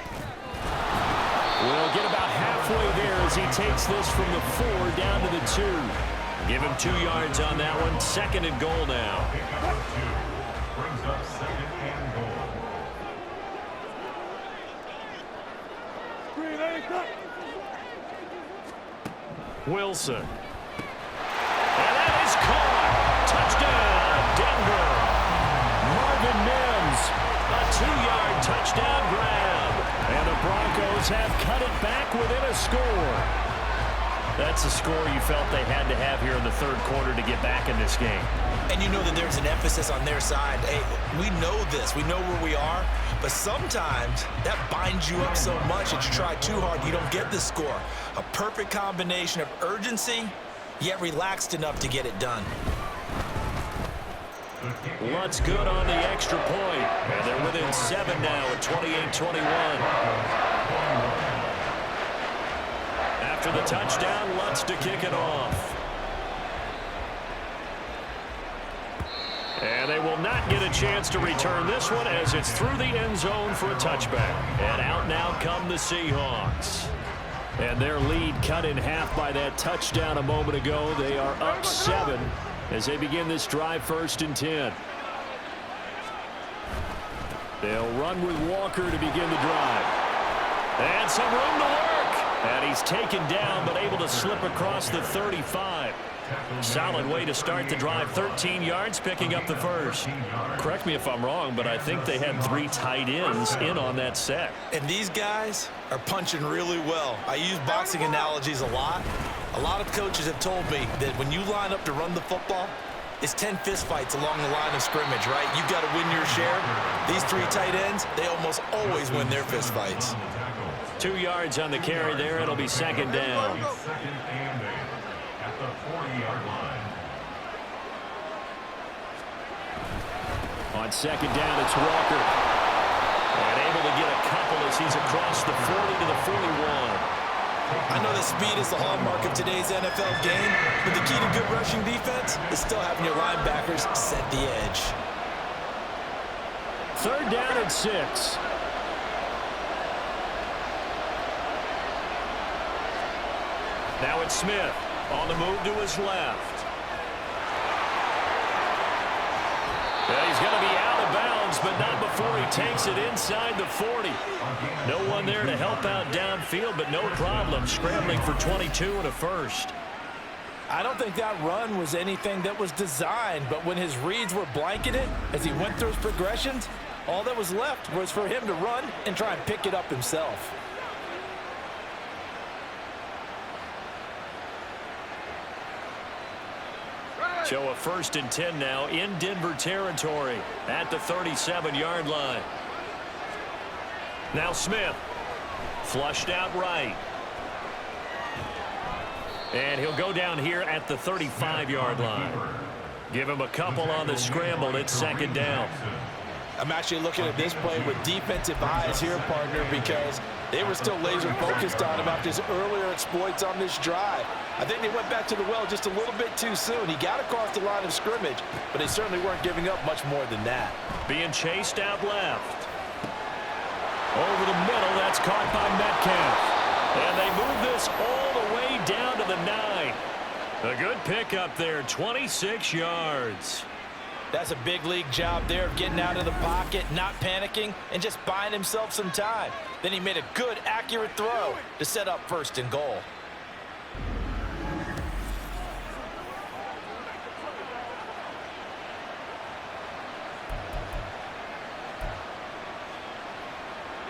will get about halfway there as he takes this from the 4 down to the 2. Give him 2 yards on that one. 2nd and goal now. Brings up 2nd and goal. Wilson. And that is caught. Touchdown, Denver. Marvin Mims. A 2-yard touchdown grab. And the Broncos have cut it back within a score. That's a score you felt they had to have here in the 3rd quarter to get back in this game. And you know that there's an emphasis on their side. Hey, we know this. We know where we are. But sometimes that binds you up so much that you try too hard, you don't get the score. A perfect combination of urgency, yet relaxed enough to get it done. Lutz good on the extra point. And they're within 7 now at 28-21. After the touchdown, Lutz to kick it off. And they will not get a chance to return this one as it's through the end zone for a touchback. And out now come the Seahawks. And their lead cut in half by that touchdown a moment ago. They are up 7 as they begin this drive 1st and 10. They'll run with Walker to begin the drive. And some room to work. And he's taken down but able to slip across the 35. Solid way to start the drive. 13 yards, picking up the first. Correct me if I'm wrong, but I think they had 3 tight ends in on that set. And these guys are punching really well. I use boxing analogies a lot. A lot of coaches have told me that when you line up to run the football, it's 10 fistfights along the line of scrimmage, right? You've got to win your share. These 3 tight ends, they almost always win their fistfights. 2 yards on the carry there. It'll be second down. Second and 8 at the 40-yard line. On second down, it's Walker. And able to get a couple as he's across the 40 to the 41. I know that speed is the hallmark of today's NFL game, but the key to good rushing defense is still having your linebackers set the edge. Third down and 6. Now it's Smith on the move to his left. And he's going to be out of bounds, but not before he takes it inside the 40. No one there to help out downfield, but no problem. Scrambling for 22 and a first. I don't think that run was anything that was designed, but when his reads were blanketed as he went through his progressions, all that was left was for him to run and try and pick it up himself. So a 1st and 10 now in Denver territory at the 37-yard line. Now Smith, flushed out right. And he'll go down here at the 35-yard line. Give him a couple on the scramble. It's second down. I'm actually looking at this play with defensive eyes here, partner, because they were still laser focused on him after his earlier exploits on this drive. I think they went back to the well just a little bit too soon. He got across the line of scrimmage, but they certainly weren't giving up much more than that. Being chased out left. Over the middle, that's caught by Metcalf. And they move this all the way down to the 9. A good pickup there, 26 yards. That's a big league job there of getting out of the pocket, not panicking, and just buying himself some time. Then he made a good, accurate throw to set up 1st and goal.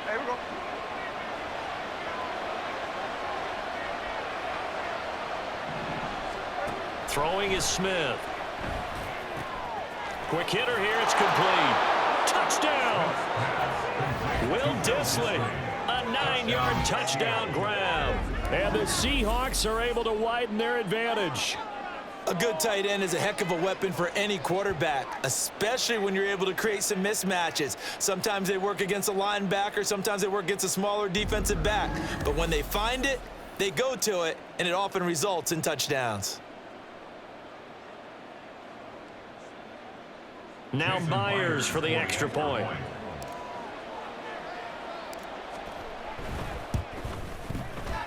There we go. Throwing is Smith. Quick hitter here, it's complete. Touchdown! Will Dissly, a 9-yard touchdown grab. And the Seahawks are able to widen their advantage. A good tight end is a heck of a weapon for any quarterback, especially when you're able to create some mismatches. Sometimes they work against a linebacker, sometimes they work against a smaller defensive back. But when they find it, they go to it, and it often results in touchdowns. Now Myers for the extra point.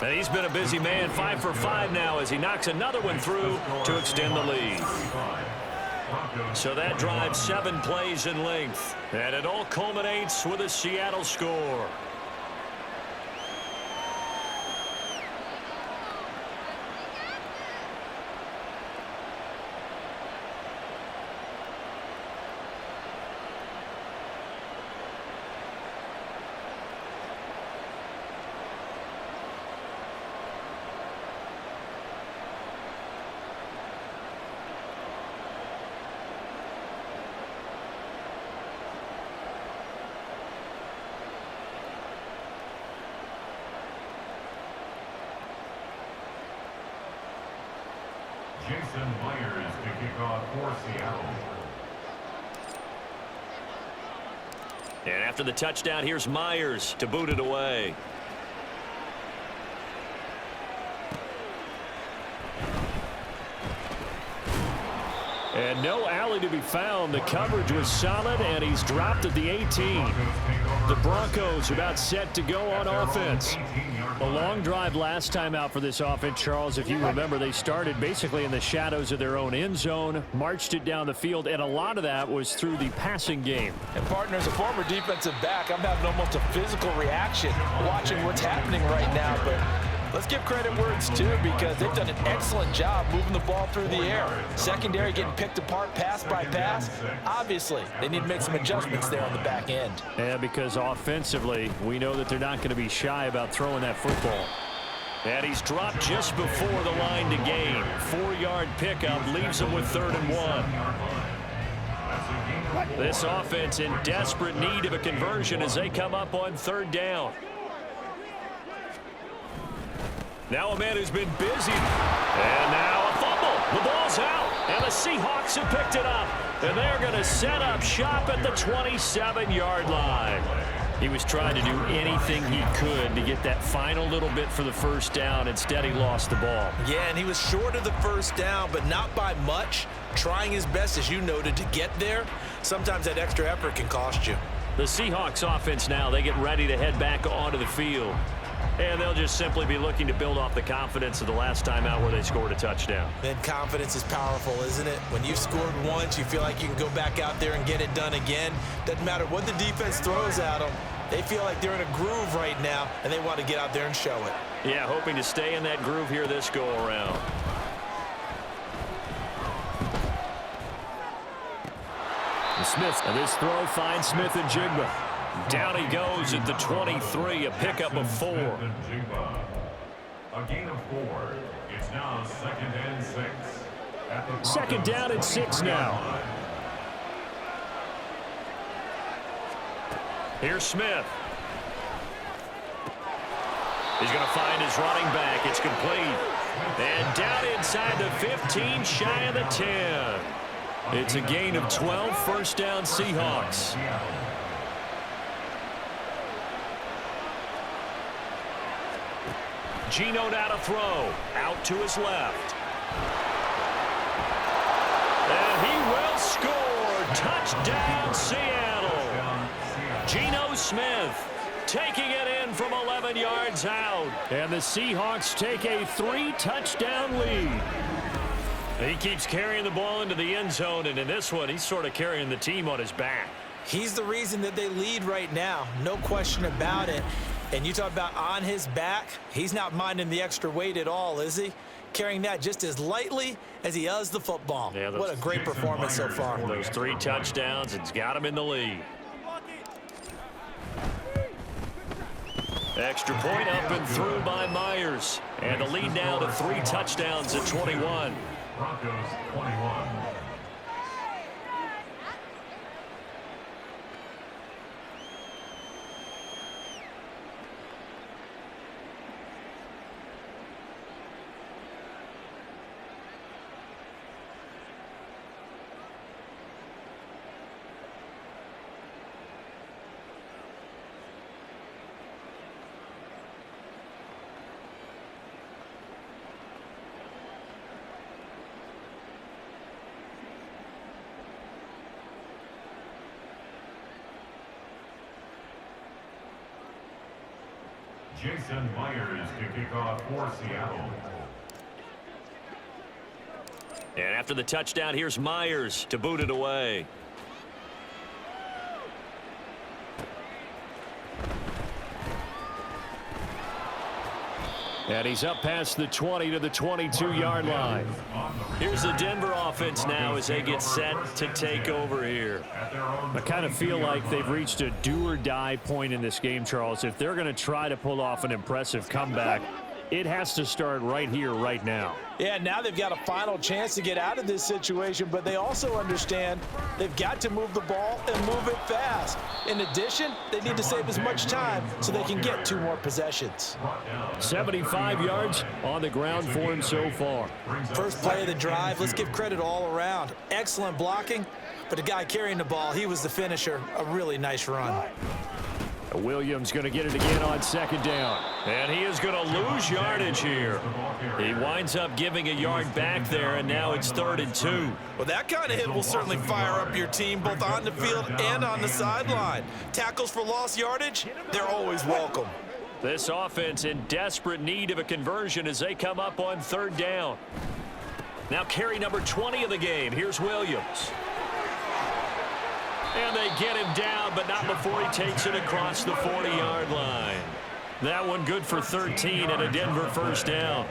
And he's been a busy man, 5 for 5 now as he knocks another one through to extend the lead. So that drives 7 plays in length. And it all culminates with a Seattle score. Jason Myers to kick off for Seattle. And after the touchdown, here's Myers to boot it away. And no alley to be found. The coverage was solid, and he's dropped at the 18. The Broncos about set to go on offense. A long drive last time out for this offense, Charles. If you remember, they started basically in the shadows of their own end zone, marched it down the field, and a lot of that was through the passing game. And partner, as a former defensive back, I'm having almost a physical reaction watching what's happening right now. But Let's give credit where it's due because they've done an excellent job moving the ball through the air. Secondary getting picked apart pass by pass. Obviously, they need to make some adjustments there on the back end. Yeah, because offensively, we know that they're not going to be shy about throwing that football. And he's dropped just before the line to gain. 4-yard pickup leaves him with 3rd and 1. This offense in desperate need of a conversion as they come up on 3rd down. Now a man who's been busy. And now a fumble. The ball's out. And the Seahawks have picked it up. And they're going to set up shop at the 27-yard line. He was trying to do anything he could to get that final little bit for the 1st down. Instead, he lost the ball. Yeah, and he was short of the 1st down, but not by much. Trying his best, as you noted, to get there. Sometimes that extra effort can cost you. The Seahawks offense now, they get ready to head back onto the field. And they'll just simply be looking to build off the confidence of the last time out where they scored a touchdown. Then confidence is powerful, isn't it? When you've scored once, you feel like you can go back out there and get it done again. Doesn't matter what the defense throws at them. They feel like they're in a groove right now, and they want to get out there and show it. Yeah, hoping to stay in that groove here this go-around. Smith, and this throw finds Smith and Jigba. Down he goes at the 23, a pickup of 4. A gain of 4. It's now 2nd and 6. At the 2nd down and 6 now. Here's Smith. He's going to find his running back. It's complete. And down inside the 15, shy of the 10. It's a gain of 12, 1st down Seahawks. Geno now to throw. Out to his left. And he will score. Touchdown, Seattle. Geno Smith taking it in from 11 yards out. And the Seahawks take a 3-touchdown lead. He keeps carrying the ball into the end zone, and in this one, he's sort of carrying the team on his back. He's the reason that they lead right now. No question about it. And you talk about on his back, he's not minding the extra weight at all, is he? Carrying that just as lightly as he does the football. Yeah, what a great performance so far. Those 3 touchdowns, it's got him in the lead. Extra point up and through by Myers. And the lead now to 3 touchdowns at 21. Broncos 21. Jason Myers to kick off for Seattle. And after the touchdown, here's Myers to boot it away. And he's up past the 20 to the 22-yard line. Here's the Denver offense now as they get set to take over here. I kind of feel like they've reached a do-or-die point in this game, Charles. If they're going to try to pull off an impressive comeback, it has to start right here, right now. Yeah, now they've got a final chance to get out of this situation, but they also understand they've got to move the ball and move it fast. In addition, they need to save as much time so they can get 2 more possessions. 75 yards on the ground for him so far. First play of the drive, let's give credit all around. Excellent blocking, but the guy carrying the ball, he was the finisher. A really nice run. Williams going to get it again on 2nd down. And he is going to lose yardage here. He winds up giving a yard back there, and now it's 3rd and 2. Well, that kind of hit will certainly fire up your team both on the field and on the sideline. Tackles for lost yardage, they're always welcome. This offense in desperate need of a conversion as they come up on 3rd down. Now carry number 20 of the game. Here's Williams. And they get him down, but not before he takes it across the 40-yard line. That one good for 13 and a Denver first down.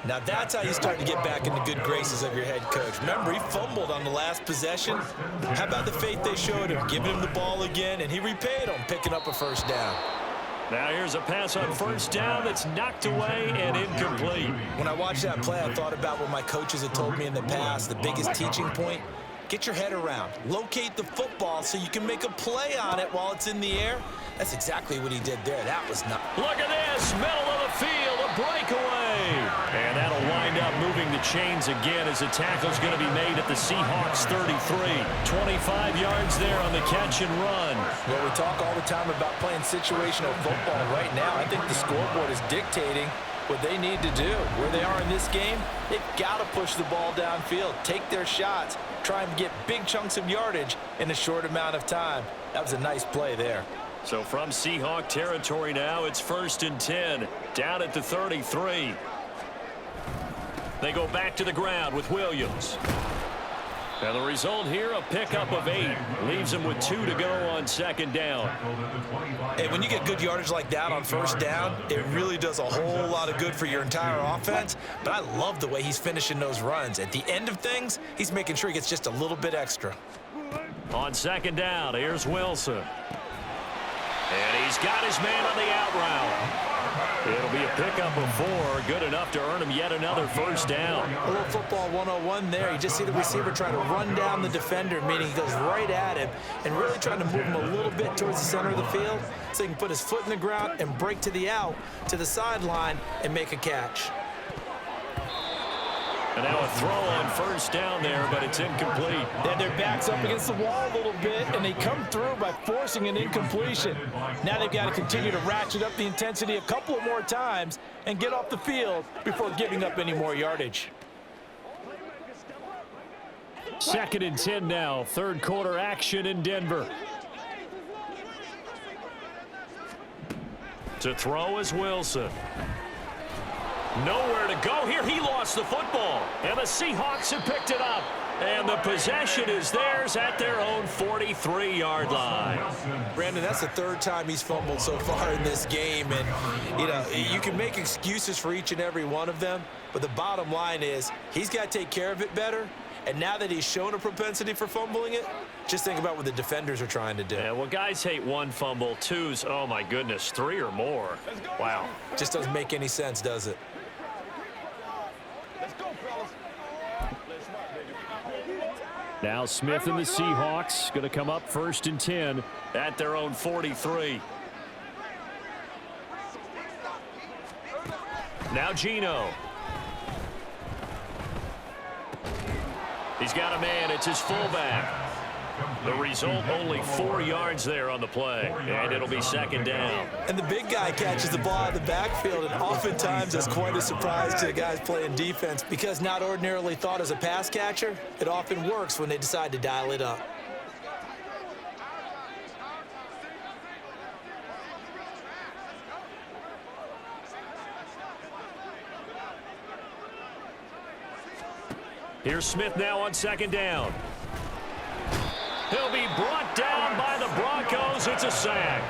Now that's how you start to get back in the good graces of your head coach. Remember, he fumbled on the last possession. How about the faith they showed him, giving him the ball again, and he repaid him, picking up a first down. Now here's a pass on first down that's knocked away and incomplete. When I watched that play, I thought about what my coaches had told me in the past. The biggest teaching point, get your head around. Locate the football so you can make a play on it while it's in the air. That's exactly what he did there. That was not. Look at this, middle of the field, a breakaway. And that'll wind up moving the chains again as the tackle's going to be made at the Seahawks 33. 25 yards there on the catch and run. Well, we talk all the time about playing situational football. Right now, I think the scoreboard is dictating what they need to do. Where they are in this game, they've got to push the ball downfield, take their shots, try and get big chunks of yardage in a short amount of time. That was a nice play there. So from Seahawk territory now, it's 1st and 10, down at the 33. They go back to the ground with Williams. And the result here, a pickup of 8. Leaves them with 2 to go on second down. Hey, when you get good yardage like that on first down, it really does a whole lot of good for your entire offense. But I love the way he's finishing those runs. At the end of things, he's making sure he gets just a little bit extra. On second down, here's Wilson. And he's got his man on the out route. It'll be a pickup of 4, good enough to earn him yet another first down. A little football 101 there. You just see the receiver trying to run down the defender, meaning he goes right at him and really trying to move him a little bit towards the center of the field so he can put his foot in the ground and break to the out, to the sideline, and make a catch. And now a throw on first down there, but it's incomplete. They their backs up against the wall a little bit, and they come through by forcing an incompletion. Now they've got to continue to ratchet up the intensity a couple of more times and get off the field before giving up any more yardage. 2nd and 10 now, third quarter action in Denver. To throw is Wilson. Nowhere to go here. He lost the football. And the Seahawks have picked it up. And the possession is theirs at their own 43-yard line. Brandon, that's the 3rd time he's fumbled so far in this game. And, you know, you can make excuses for each and every one of them. But the bottom line is he's got to take care of it better. And now that he's shown a propensity for fumbling it, just think about what the defenders are trying to do. Yeah, well, guys hate 1 fumble, 2's, oh, my goodness, 3 or more. Wow. Just doesn't make any sense, does it? Now Smith and the Seahawks going to come up 1st and 10 at their own 43. Now Geno. He's got a man. It's his fullback. The result, only 4 yards there on the play, and it'll be second down. And the big guy catches the ball out of the backfield, and oftentimes that's quite a surprise to the guys playing defense because not ordinarily thought as a pass catcher, it often works when they decide to dial it up. Here's Smith now on second down. He'll be brought down by the Broncos. It's a sack.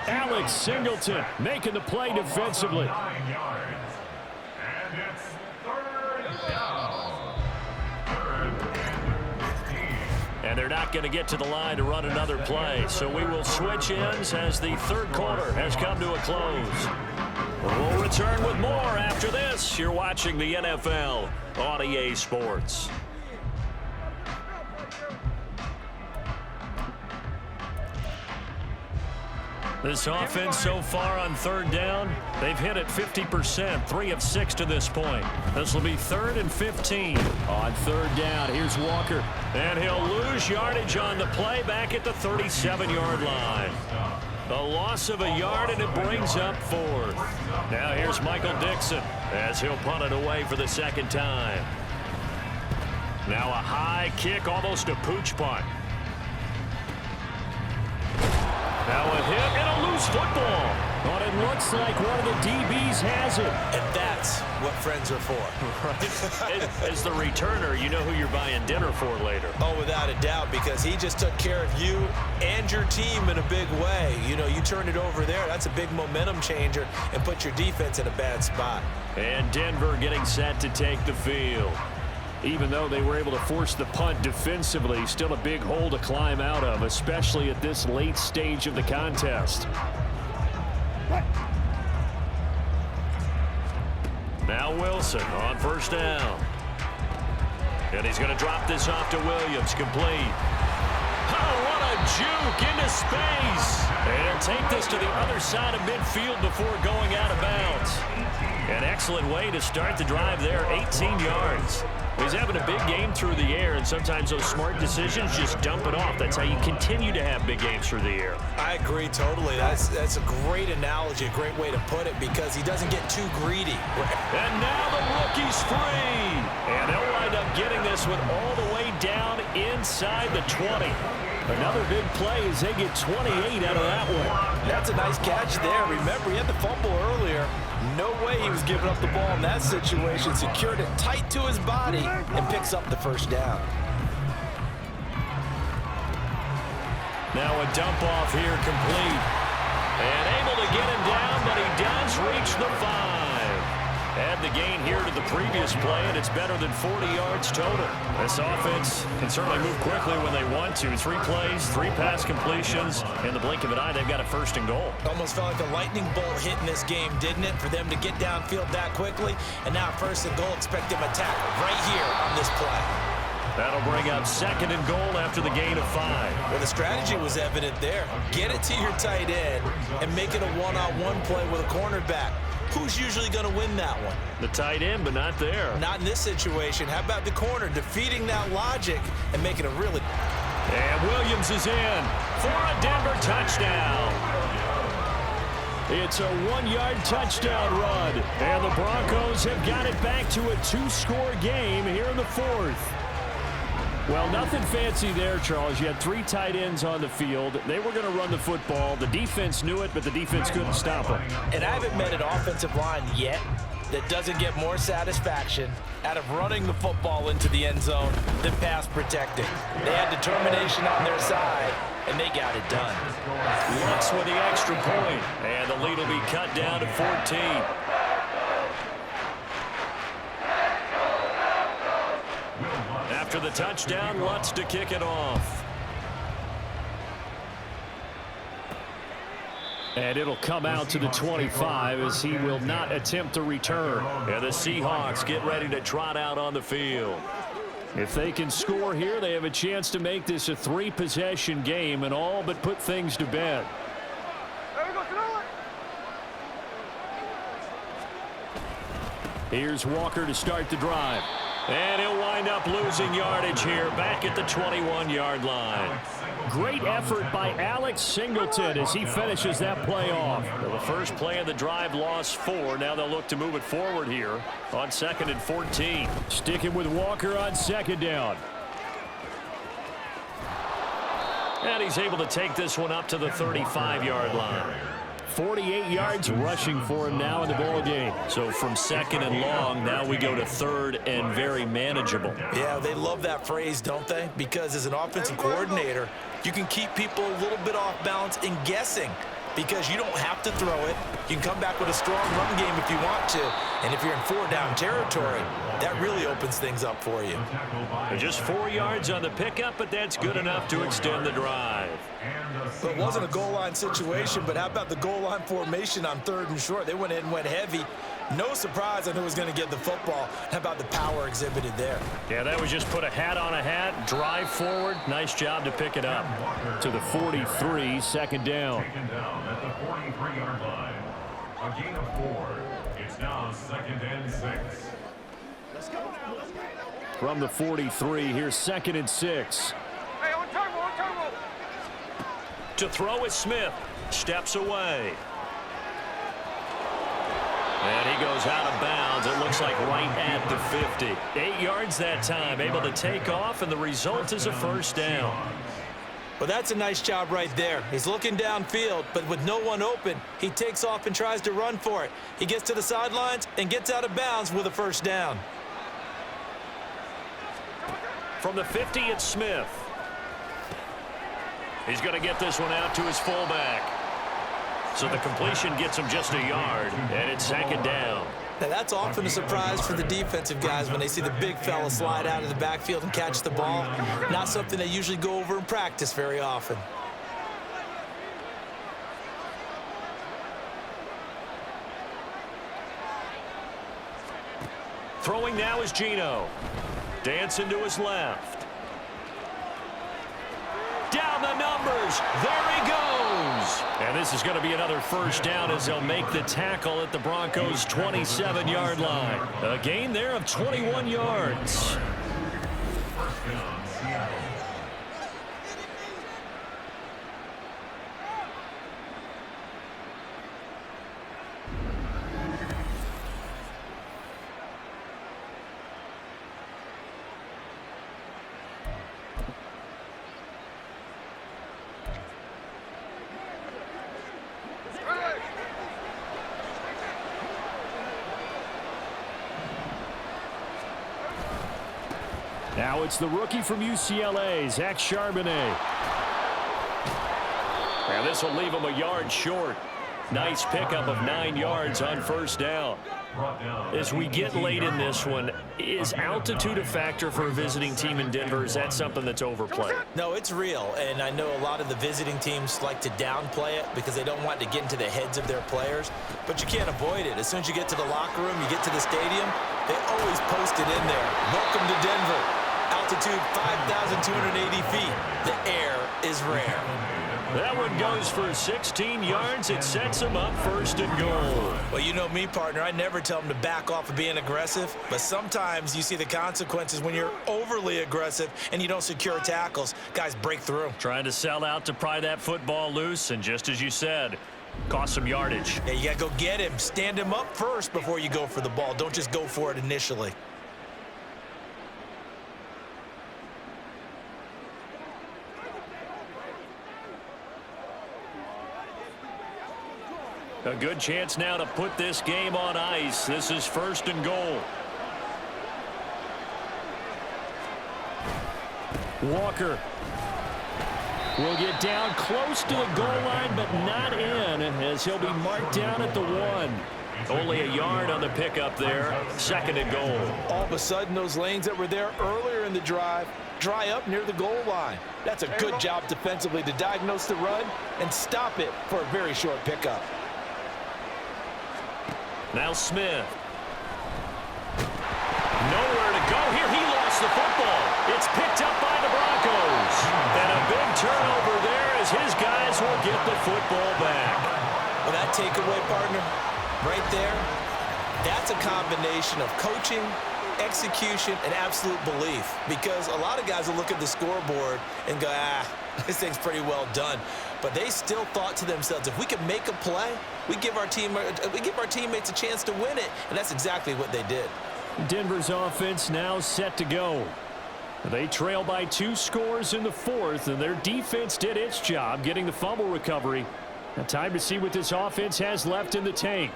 Alex Singleton making the play defensively. 9 yards. And it's 3rd down. 3rd and 15. And they're not going to get to the line to run another play. So we will switch ends as the 3rd quarter has come to a close. We'll return with more after this. You're watching the NFL on EA Sports. This offense so far on 3rd down, they've hit it 50%, 3 of 6 to this point. This will be 3rd and 15. On 3rd down, here's Walker. And he'll lose yardage on the play back at the 37-yard line. A loss of a yard, and it brings up 4th. Now here's Michael Dixon as he'll punt it away for the 2nd time. Now a high kick, almost a pooch punt. Now a hit and a loose loose football. But it looks like one of the DBs has it. And that's what friends are for. Right. As the returner, you know who you're buying dinner for later. Oh, without a doubt, because he just took care of you and your team in a big way. You know, you turned it over there. That's a big momentum changer and put your defense in a bad spot. And Denver getting set to take the field. Even though they were able to force the punt defensively, still a big hole to climb out of, especially at this late stage of the contest. Now Wilson on first down. And he's going to drop this off to Williams, complete. Oh, what a juke into space. And he'll take this to the other side of midfield before going out of bounds. An excellent way to start the drive there, 18 yards. He's having a big game through the air, and sometimes those smart decisions just dump it off. That's how you continue to have big games through the air. I agree totally. That's a great analogy, a great way to put it, because he doesn't get too greedy. And now the rookie's free. And they'll wind up getting this one all the way down inside the 20. Another big play as they get 28 out of that one. That's a nice catch there. Remember, he had the fumble earlier. No way he was giving up the ball in that situation. Secured it tight to his body and picks up the first down. Now a dump off here complete. And able to get him down, but he does reach the 5. Add the gain here to the previous play, and it's better than 40 yards total. This offense can certainly move quickly when they want to. 3 plays, 3 pass completions. In the blink of an eye, they've got a first and goal. Almost felt like a lightning bolt hit in this game, didn't it? For them to get downfield that quickly. And now first and goal, expect them attack right here on this play. That'll bring up second and goal after the gain of 5. Well, the strategy was evident there. Get it to your tight end and make it a one-on-one play with a cornerback. Who's usually going to win that one? The tight end, but not there. Not in this situation. How about the corner defeating that logic and making a really... And Williams is in for a Denver touchdown. It's a 1-yard touchdown run. And the Broncos have got it back to a 2-score game here in the 4th. Well, nothing fancy there, Charles. You had 3 tight ends on the field. They were going to run the football. The defense knew it, but the defense couldn't stop them. And I haven't met an offensive line yet that doesn't get more satisfaction out of running the football into the end zone than pass protecting. They had determination on their side, and they got it done. Looks with the extra point, and the lead will be cut down to 14. After the touchdown, Lutz to kick it off. And it'll come out to the 25 as he will not attempt to return. And the Seahawks get ready to trot out on the field. If they can score here, they have a chance to make this a 3-possession game and all but put things to bed. Here's Walker to start the drive. And he'll wind up losing yardage here back at the 21-yard line. Great effort by Alex Singleton as he finishes that play off. Well, the first play of the drive lost 4. Now they'll look to move it forward here on 2nd and 14. Sticking with Walker on 2nd down. And he's able to take this one up to the 35-yard line. 48 yards rushing for him now in the ball game. So from 2nd and long, now we go to 3rd and very manageable. Yeah, they love that phrase, don't they? Because as an offensive coordinator, you can keep people a little bit off balance and guessing because you don't have to throw it. You can come back with a strong run game if you want to. And if you're in 4-down territory, that really opens things up for you. Just 4 yards on the pickup, but that's good enough to extend the drive. Well, it wasn't a goal line situation, but how about the goal line formation on 3rd and short? They went in and went heavy. No surprise on who was going to get the football. How about the power exhibited there? Yeah, that was just put a hat on a hat, drive forward. Nice job to pick it up. To the 43, 2nd down. Second down at the 43-yard line. A gain of 4. It's now 2nd and 6. Let's go now. Let's go. From the 43, here's 2nd and 6. Hey, on turbo, on turbo. To throw is Smith. Steps away. And he goes out of bounds. It looks like right at the 50. 8 yards that time. Able to take off, and the result is a first down. Well, that's a nice job right there. He's looking downfield, but with no one open, he takes off and tries to run for it. He gets to the sidelines and gets out of bounds with a first down. From the 50, it's Smith. He's going to get this one out to his fullback. So the completion gets him just a yard, and it's second down. Now, that's often a surprise for the defensive guys when they see the big fella slide out of the backfield and catch the ball. Not something they usually go over in practice very often. Throwing now is Geno. Dancing to his left. Down the numbers. There he goes. And this is going to be another first down as they'll make the tackle at the Broncos' 27-yard line. A gain there of 21 yards. Now it's the rookie from UCLA, Zach Charbonnet. And this will leave him a yard short. Nice pickup of 9 yards on first down. As we get late in this one, is altitude a factor for a visiting team in Denver? Is that something that's overplayed? No, it's real, and I know a lot of the visiting teams like to downplay it because they don't want to get into the heads of their players, but you can't avoid it. As soon as you get to the locker room, you get to the stadium, they always post it in there. Welcome to Denver. Altitude 5,280 feet. The air is rare. That one goes for 16 yards. It sets him up first and goal. Well, you know me, partner. I never tell them to back off of being aggressive, but sometimes you see the consequences when you're overly aggressive and you don't secure tackles. Guys break through. Trying to sell out to pry that football loose, and just as you said, cost some yardage. Yeah, you got to go get him. Stand him up first before you go for the ball. Don't just go for it initially. A good chance now to put this game on ice. This is first and goal. Walker will get down close to the goal line, but not in, as he'll be marked down at the 1. Only a yard on the pickup there. Second and goal. All of a sudden, those lanes that were there earlier in the drive dry up near the goal line. That's a good job defensively to diagnose the run and stop it for a very short pickup. Now Smith. Nowhere to go here. He lost the football. It's picked up by the Broncos. And a big turnover there as his guys will get the football back. Well, that takeaway, partner, right there, that's a combination of coaching, execution, and absolute belief. Because a lot of guys will look at the scoreboard and go, this thing's pretty well done. But they still thought to themselves, if we can make a play, we give our teammates a chance to win it. And that's exactly what they did. Denver's offense now set to go. They trail by 2 scores in the 4th, and their defense did its job getting the fumble recovery. Now time to see what this offense has left in the tank.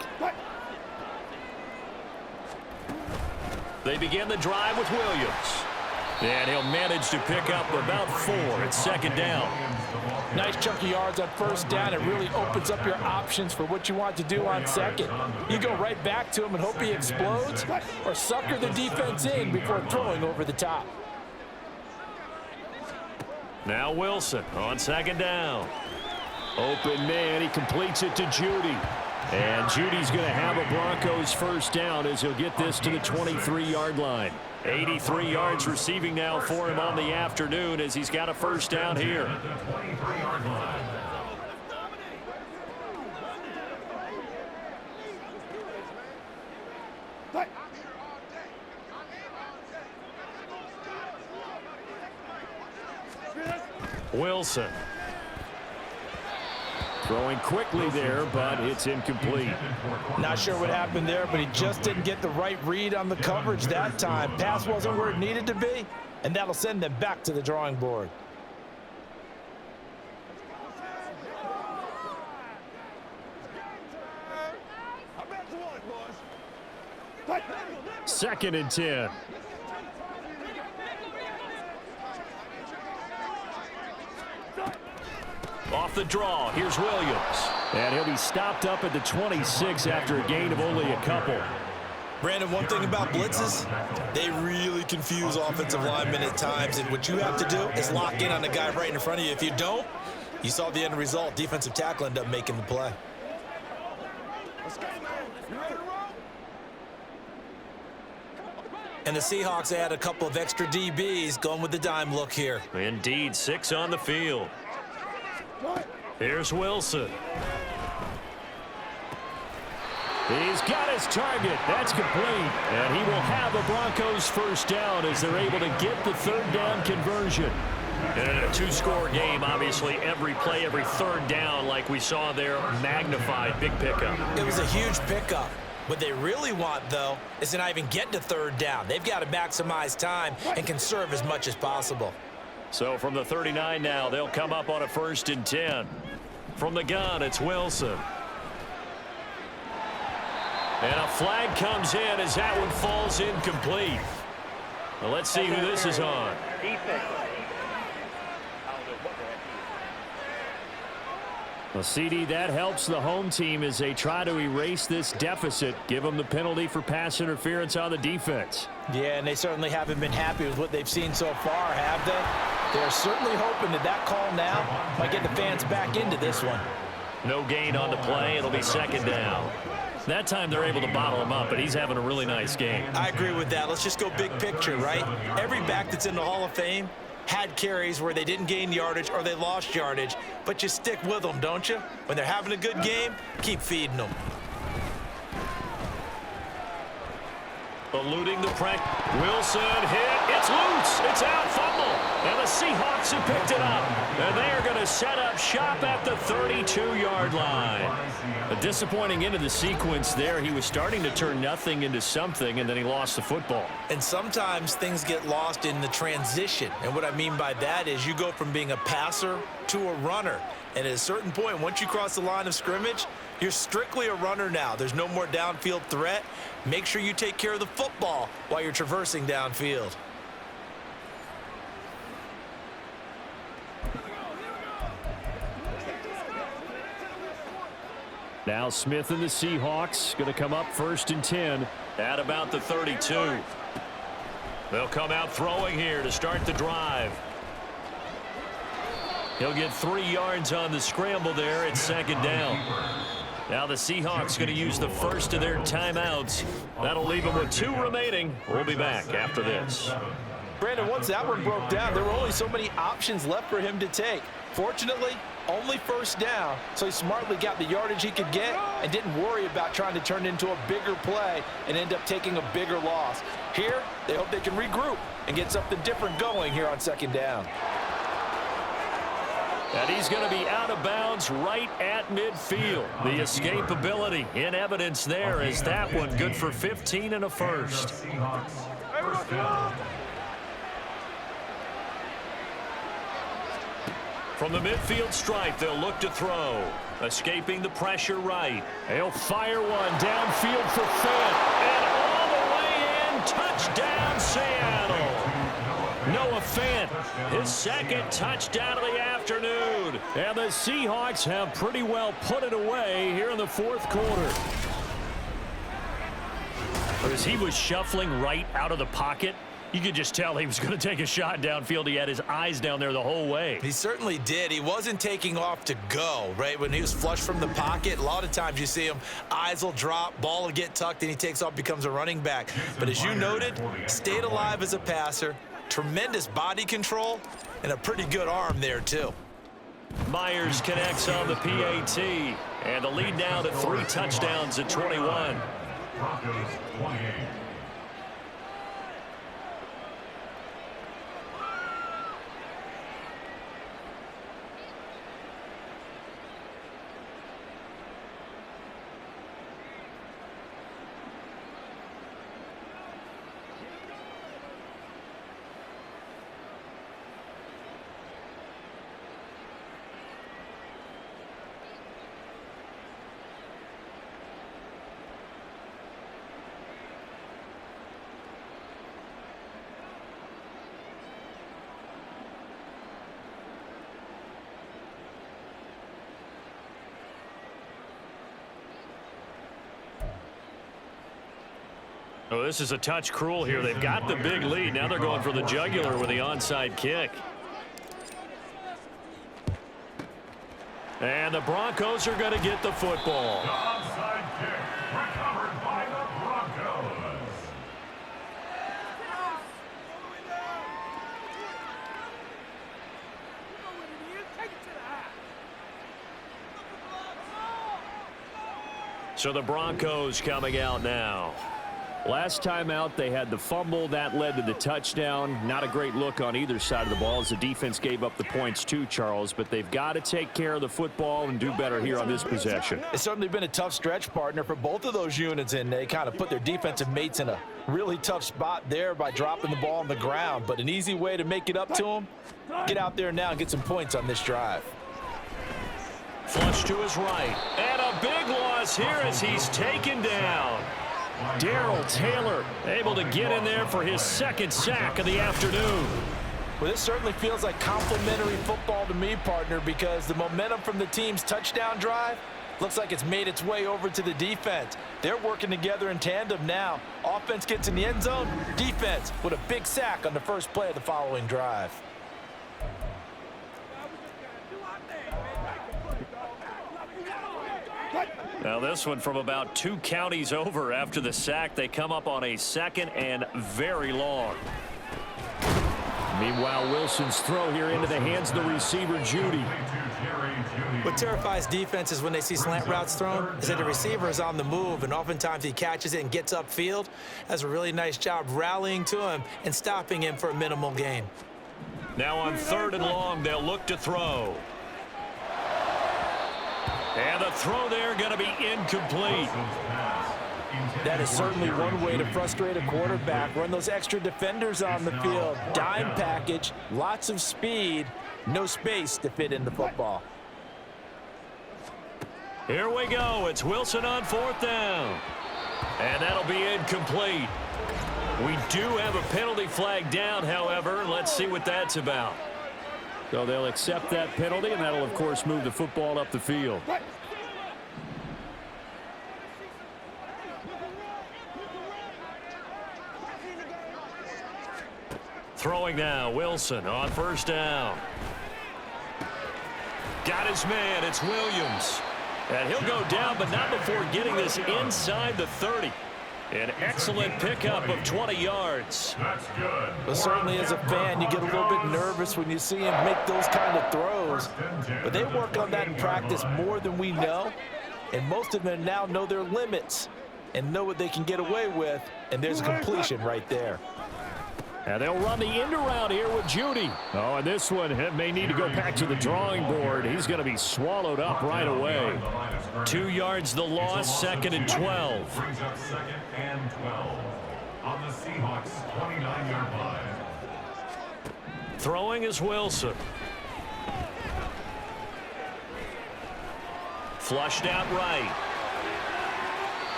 They begin the drive with Williams. And he'll manage to pick up about 4. It's second down. Nice chunk of yards on first down. It really opens up your options for what you want to do on second. You go right back to him and hope he explodes, or sucker the defense in before throwing over the top. Now Wilson on second down. Open man, he completes it to Judy. And Judy's going to have a Broncos first down as he'll get this to the 23-yard line. 83 yards receiving now for him on the afternoon as he's got a first down here. Wilson. Throwing quickly there, but it's incomplete. Not sure what happened there, but he just didn't get the right read on the coverage that time. Pass wasn't where it needed to be, and that'll send them back to the drawing board. 2nd and 10. Off the draw, here's Williams. And he'll be stopped up at the 26 after a gain of only a couple. Brandon, one thing about blitzes, they really confuse offensive linemen at times, and what you have to do is lock in on the guy right in front of you. If you don't, you saw the end result. Defensive tackle ended up making the play. And the Seahawks add a couple of extra DBs going with the dime look here. Indeed, 6 on the field. Here's Wilson. He's got his target. That's complete. And he will have a Broncos first down as they're able to get the 3rd down conversion. And in a 2-score game, obviously, every play, every 3rd down, like we saw there, magnified. Big pickup. It was a huge pickup. What they really want, though, is to not even get to 3rd down. They've got to maximize time and conserve as much as possible. So from the 39 now, they'll come up on a 1st and 10. From the gun, it's Wilson. And a flag comes in as that one falls incomplete. Well, let's see who this is on. Defense. Well, CD, that helps the home team as they try to erase this deficit, give them the penalty for pass interference on the defense. Yeah, and they certainly haven't been happy with what they've seen so far, have they? They're certainly hoping that call now might get the fans back into this one. No gain on the play. It'll be 2nd down. That time they're able to bottle him up, but he's having a really nice game. I agree with that. Let's just go big picture, right? Every back that's in the Hall of Fame had carries where they didn't gain yardage or they lost yardage, but you stick with them, don't you? When they're having a good game, keep feeding them. Eluding the pressure. Wilson hit. It's loose. It's out. Fumble. And the Seahawks have picked it up. And they are going to set up shop at the 32-yard line. A disappointing end of the sequence there. He was starting to turn nothing into something, and then he lost the football. And sometimes things get lost in the transition. And what I mean by that is you go from being a passer to a runner. And at a certain point, once you cross the line of scrimmage, you're strictly a runner now. There's no more downfield threat. Make sure you take care of the football while you're traversing downfield. Now Smith and the Seahawks going to come up 1st and 10. At about the 32. They'll come out throwing here to start the drive. He'll get 3 yards on the scramble there at 2nd down. Now the Seahawks going to use the first of their timeouts. That'll leave them with 2 remaining. We'll be back after this. Brandon, once that one broke down, there were only so many options left for him to take. Fortunately, only 1st down, so he smartly got the yardage he could get and didn't worry about trying to turn it into a bigger play and end up taking a bigger loss. Here, they hope they can regroup and get something different going here on 2nd down. And he's going to be out of bounds right at midfield. The escapability in evidence there is that one good for 15 and a 1st. From the midfield stripe, they'll look to throw. Escaping the pressure right. He'll fire one downfield for Fant. And all the way in, touchdown Seattle. Noah Fant, his 2nd touchdown of the afternoon. And the Seahawks have pretty well put it away here in the 4th quarter. As he was shuffling right out of the pocket, you could just tell he was going to take a shot downfield. He had his eyes down there the whole way. He certainly did. He wasn't taking off to go, right? When he was flush from the pocket, a lot of times you see him, eyes will drop, ball will get tucked, and he takes off, becomes a running back. But as you noted, stayed alive as a passer, tremendous body control, and a pretty good arm there, too. Myers connects on the PAT, and the lead now to 3 touchdowns at 21. Broncos 28. Oh, this is a touch cruel here. They've got the big lead. Now they're going for the jugular with the onside kick. And the Broncos are going to get the football. The onside kick recovered by the Broncos. So the Broncos coming out now. Last time out, they had the fumble. That led to the touchdown. Not a great look on either side of the ball as the defense gave up the points too, Charles. But they've got to take care of the football and do better here on this possession. It's certainly been a tough stretch, partner, for both of those units, and they kind of put their defensive mates in a really tough spot there by dropping the ball on the ground. But an easy way to make it up to them, get out there now and get some points on this drive. Flush to his right. And a big loss here as he's taken down. Darrell Taylor able to get in there for his second sack of the afternoon. Well, this certainly feels like complimentary football to me, partner, because the momentum from the team's touchdown drive looks like it's made its way over to the defense. They're working together in tandem now. Offense gets in the end zone, defense with a big sack on the first play of the following drive. Now this one from about 2 counties over after the sack. They come up on a second and very long. Meanwhile, Wilson's throw here into the hands of the receiver, Judy. What terrifies defenses when they see slant routes thrown is that the receiver is on the move, and oftentimes he catches it and gets upfield. Does a really nice job rallying to him and stopping him for a minimal gain. Now on 3rd and long, they'll look to throw. And the throw there going to be incomplete. That is certainly one way to frustrate a quarterback. Run those extra defenders on the field. Dime package, lots of speed, no space to fit in the football. Here we go. It's Wilson on 4th down. And that'll be incomplete. We do have a penalty flag down, however. Let's see what that's about. So they'll accept that penalty, and that'll, of course, move the football up the field. Throwing now, Wilson on 1st down. Got his man, it's Williams. And he'll go down, but not before getting this inside the 30. An excellent pickup of 20 yards. That's good. Well, certainly as a fan, you get a little bit nervous when you see him make those kind of throws. But they work on that in practice more than we know. And most of them now know their limits and know what they can get away with. And there's a completion right there. And they'll run the end around here with Judy. Oh, and this one may need to go back to the drawing board. He's going to be swallowed up right away. 2 yards the loss, 2nd and 12. Brings up 2nd and 12 on the Seahawks 29-yard line. Throwing is Wilson. Flushed out right.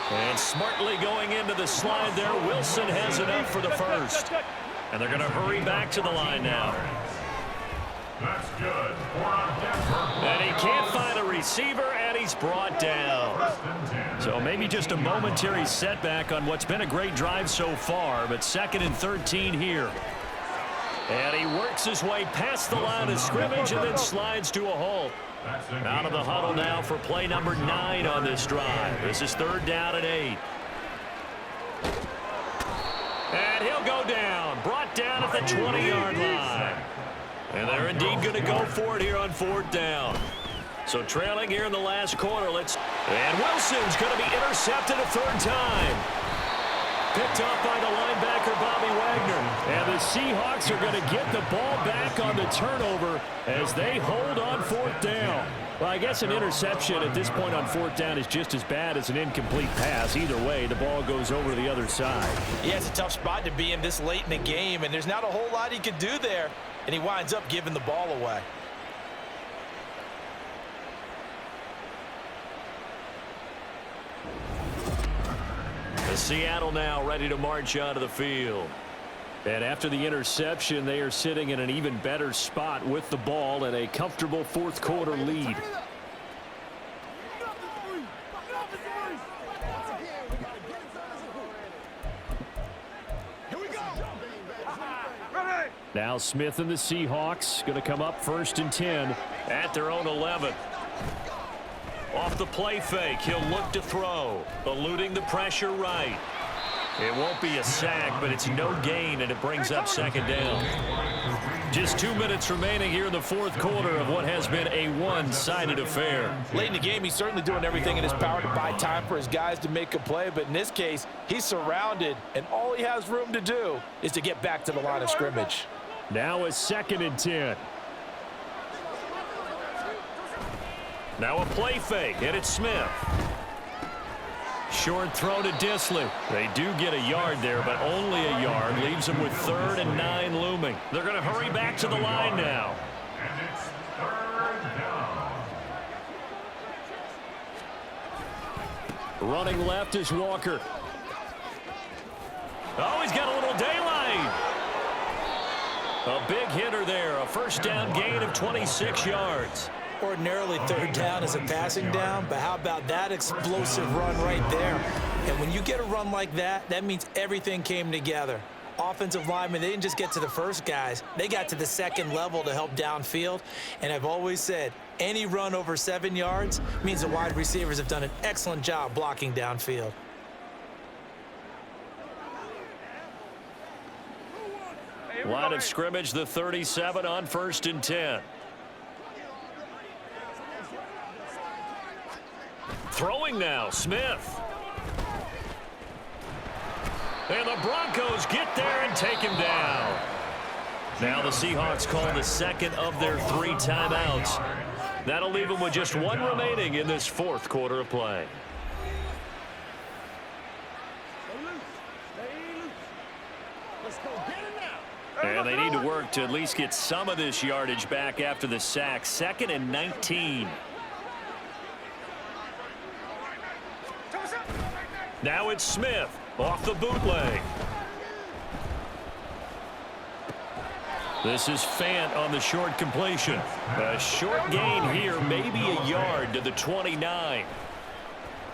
And smartly going into the slide there. Wilson has enough for the first. And they're going to hurry back to the line now. That's good. And he can't find a receiver, and he's brought down. So maybe just a momentary setback on what's been a great drive so far, but 2nd and 13 here. And he works his way past the line of scrimmage and then slides to a halt. Out of the huddle now for play number 9 on this drive. This is 3rd down and 8. And he'll go down. Brought down at the 20-yard line. And they're indeed going to go for it here on 4th down. So trailing here in the last quarter. And Wilson's going to be intercepted a 3rd time. Picked up by the linebacker, Bobby Wagner. And the Seahawks are going to get the ball back on the turnover as they hold on 4th down. Well, I guess an interception at this point on 4th down is just as bad as an incomplete pass. Either way, the ball goes over to the other side. Yeah, it's a tough spot to be in this late in the game, and there's not a whole lot he could do there, and he winds up giving the ball away. Seattle now ready to march out of the field. And after the interception, they are sitting in an even better spot with the ball and a comfortable 4th quarter lead. Now Smith and the Seahawks going to come up 1st and 10 at their own 11. Off the play fake, he'll look to throw, eluding the pressure right. It won't be a sack, but it's no gain, and it brings up 2nd down. Just 2 minutes remaining here in the 4th quarter of what has been a one-sided affair. Late in the game, he's certainly doing everything in his power to buy time for his guys to make a play, but in this case, he's surrounded, and all he has room to do is to get back to the line of scrimmage. Now a 2nd and 10. Now a play fake, and it's Smith. Short throw to Disley. They do get a yard there, but only a yard. Leaves them with 3rd and 9 looming. They're going to hurry back to the line now. And it's 3rd down. Running left is Walker. Oh, he's got a little daylight. A big hitter there. A 1st down gain of 26 yards. Ordinarily, 3rd down is a passing down, but how about that explosive run right there? And when you get a run like that, that means everything came together. Offensive linemen, they didn't just get to the first guys. They got to the 2nd level to help downfield. And I've always said, any run over 7 yards means the wide receivers have done an excellent job blocking downfield. Line of scrimmage, the 37 on 1st and 10. Throwing now, Smith. And the Broncos get there and take him down. Now the Seahawks call the 2nd of their 3 timeouts. That'll leave them with just 1 remaining in this 4th quarter of play. And they need to work to at least get some of this yardage back after the sack. 2nd and 19. Now it's Smith off the bootleg. This is Fant on the short completion. A short gain here, maybe a yard to the 29.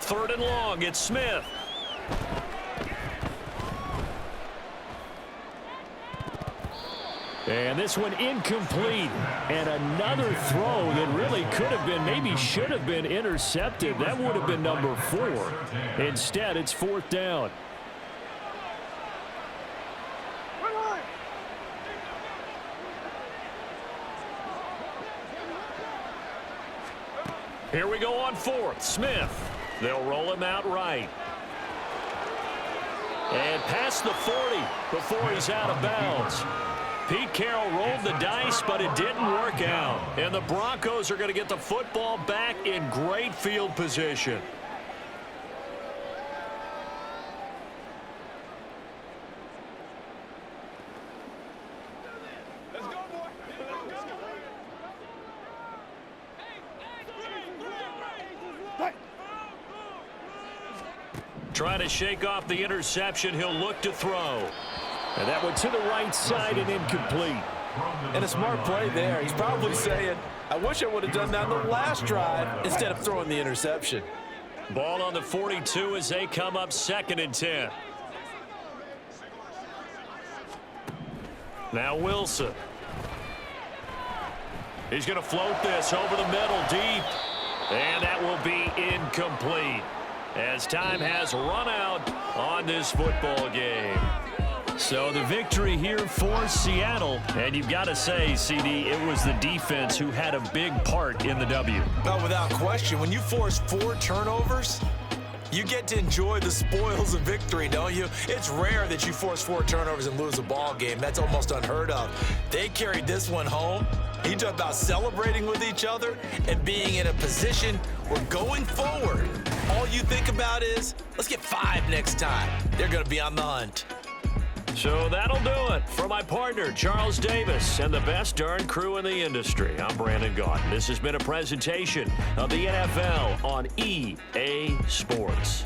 3rd and long, it's Smith. And this one incomplete. And another throw that really could have been, maybe should have been intercepted. That would have been number 4. Instead, it's 4th down. Here we go on 4th. Smith. They'll roll him out right. And past the 40 before he's out of bounds. Pete Carroll rolled the dice, but it didn't work out. And the Broncos are going to get the football back in great field position. Let's go, boy. Trying to shake off the interception. He'll look to throw. And that went to the right side and incomplete. And a smart play there. He's probably saying, I wish I would have done that on the last drive instead of throwing the interception. Ball on the 42 as they come up 2nd and 10. Now Wilson. He's going to float this over the middle deep. And that will be incomplete as time has run out on this football game. So the victory here for Seattle. And you've got to say, CD, it was the defense who had a big part in the W. Well, without question, when you force 4 turnovers, you get to enjoy the spoils of victory, don't you? It's rare that you force 4 turnovers and lose a ball game. That's almost unheard of. They carried this one home. You talk about celebrating with each other and being in a position where going forward, all you think about is, let's get 5 next time. They're going to be on the hunt. So that'll do it. For my partner, Charles Davis, and the best darn crew in the industry, I'm Brandon Gaudin. This has been a presentation of the NFL on EA Sports.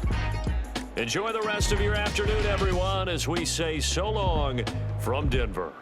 Enjoy the rest of your afternoon, everyone, as we say so long from Denver.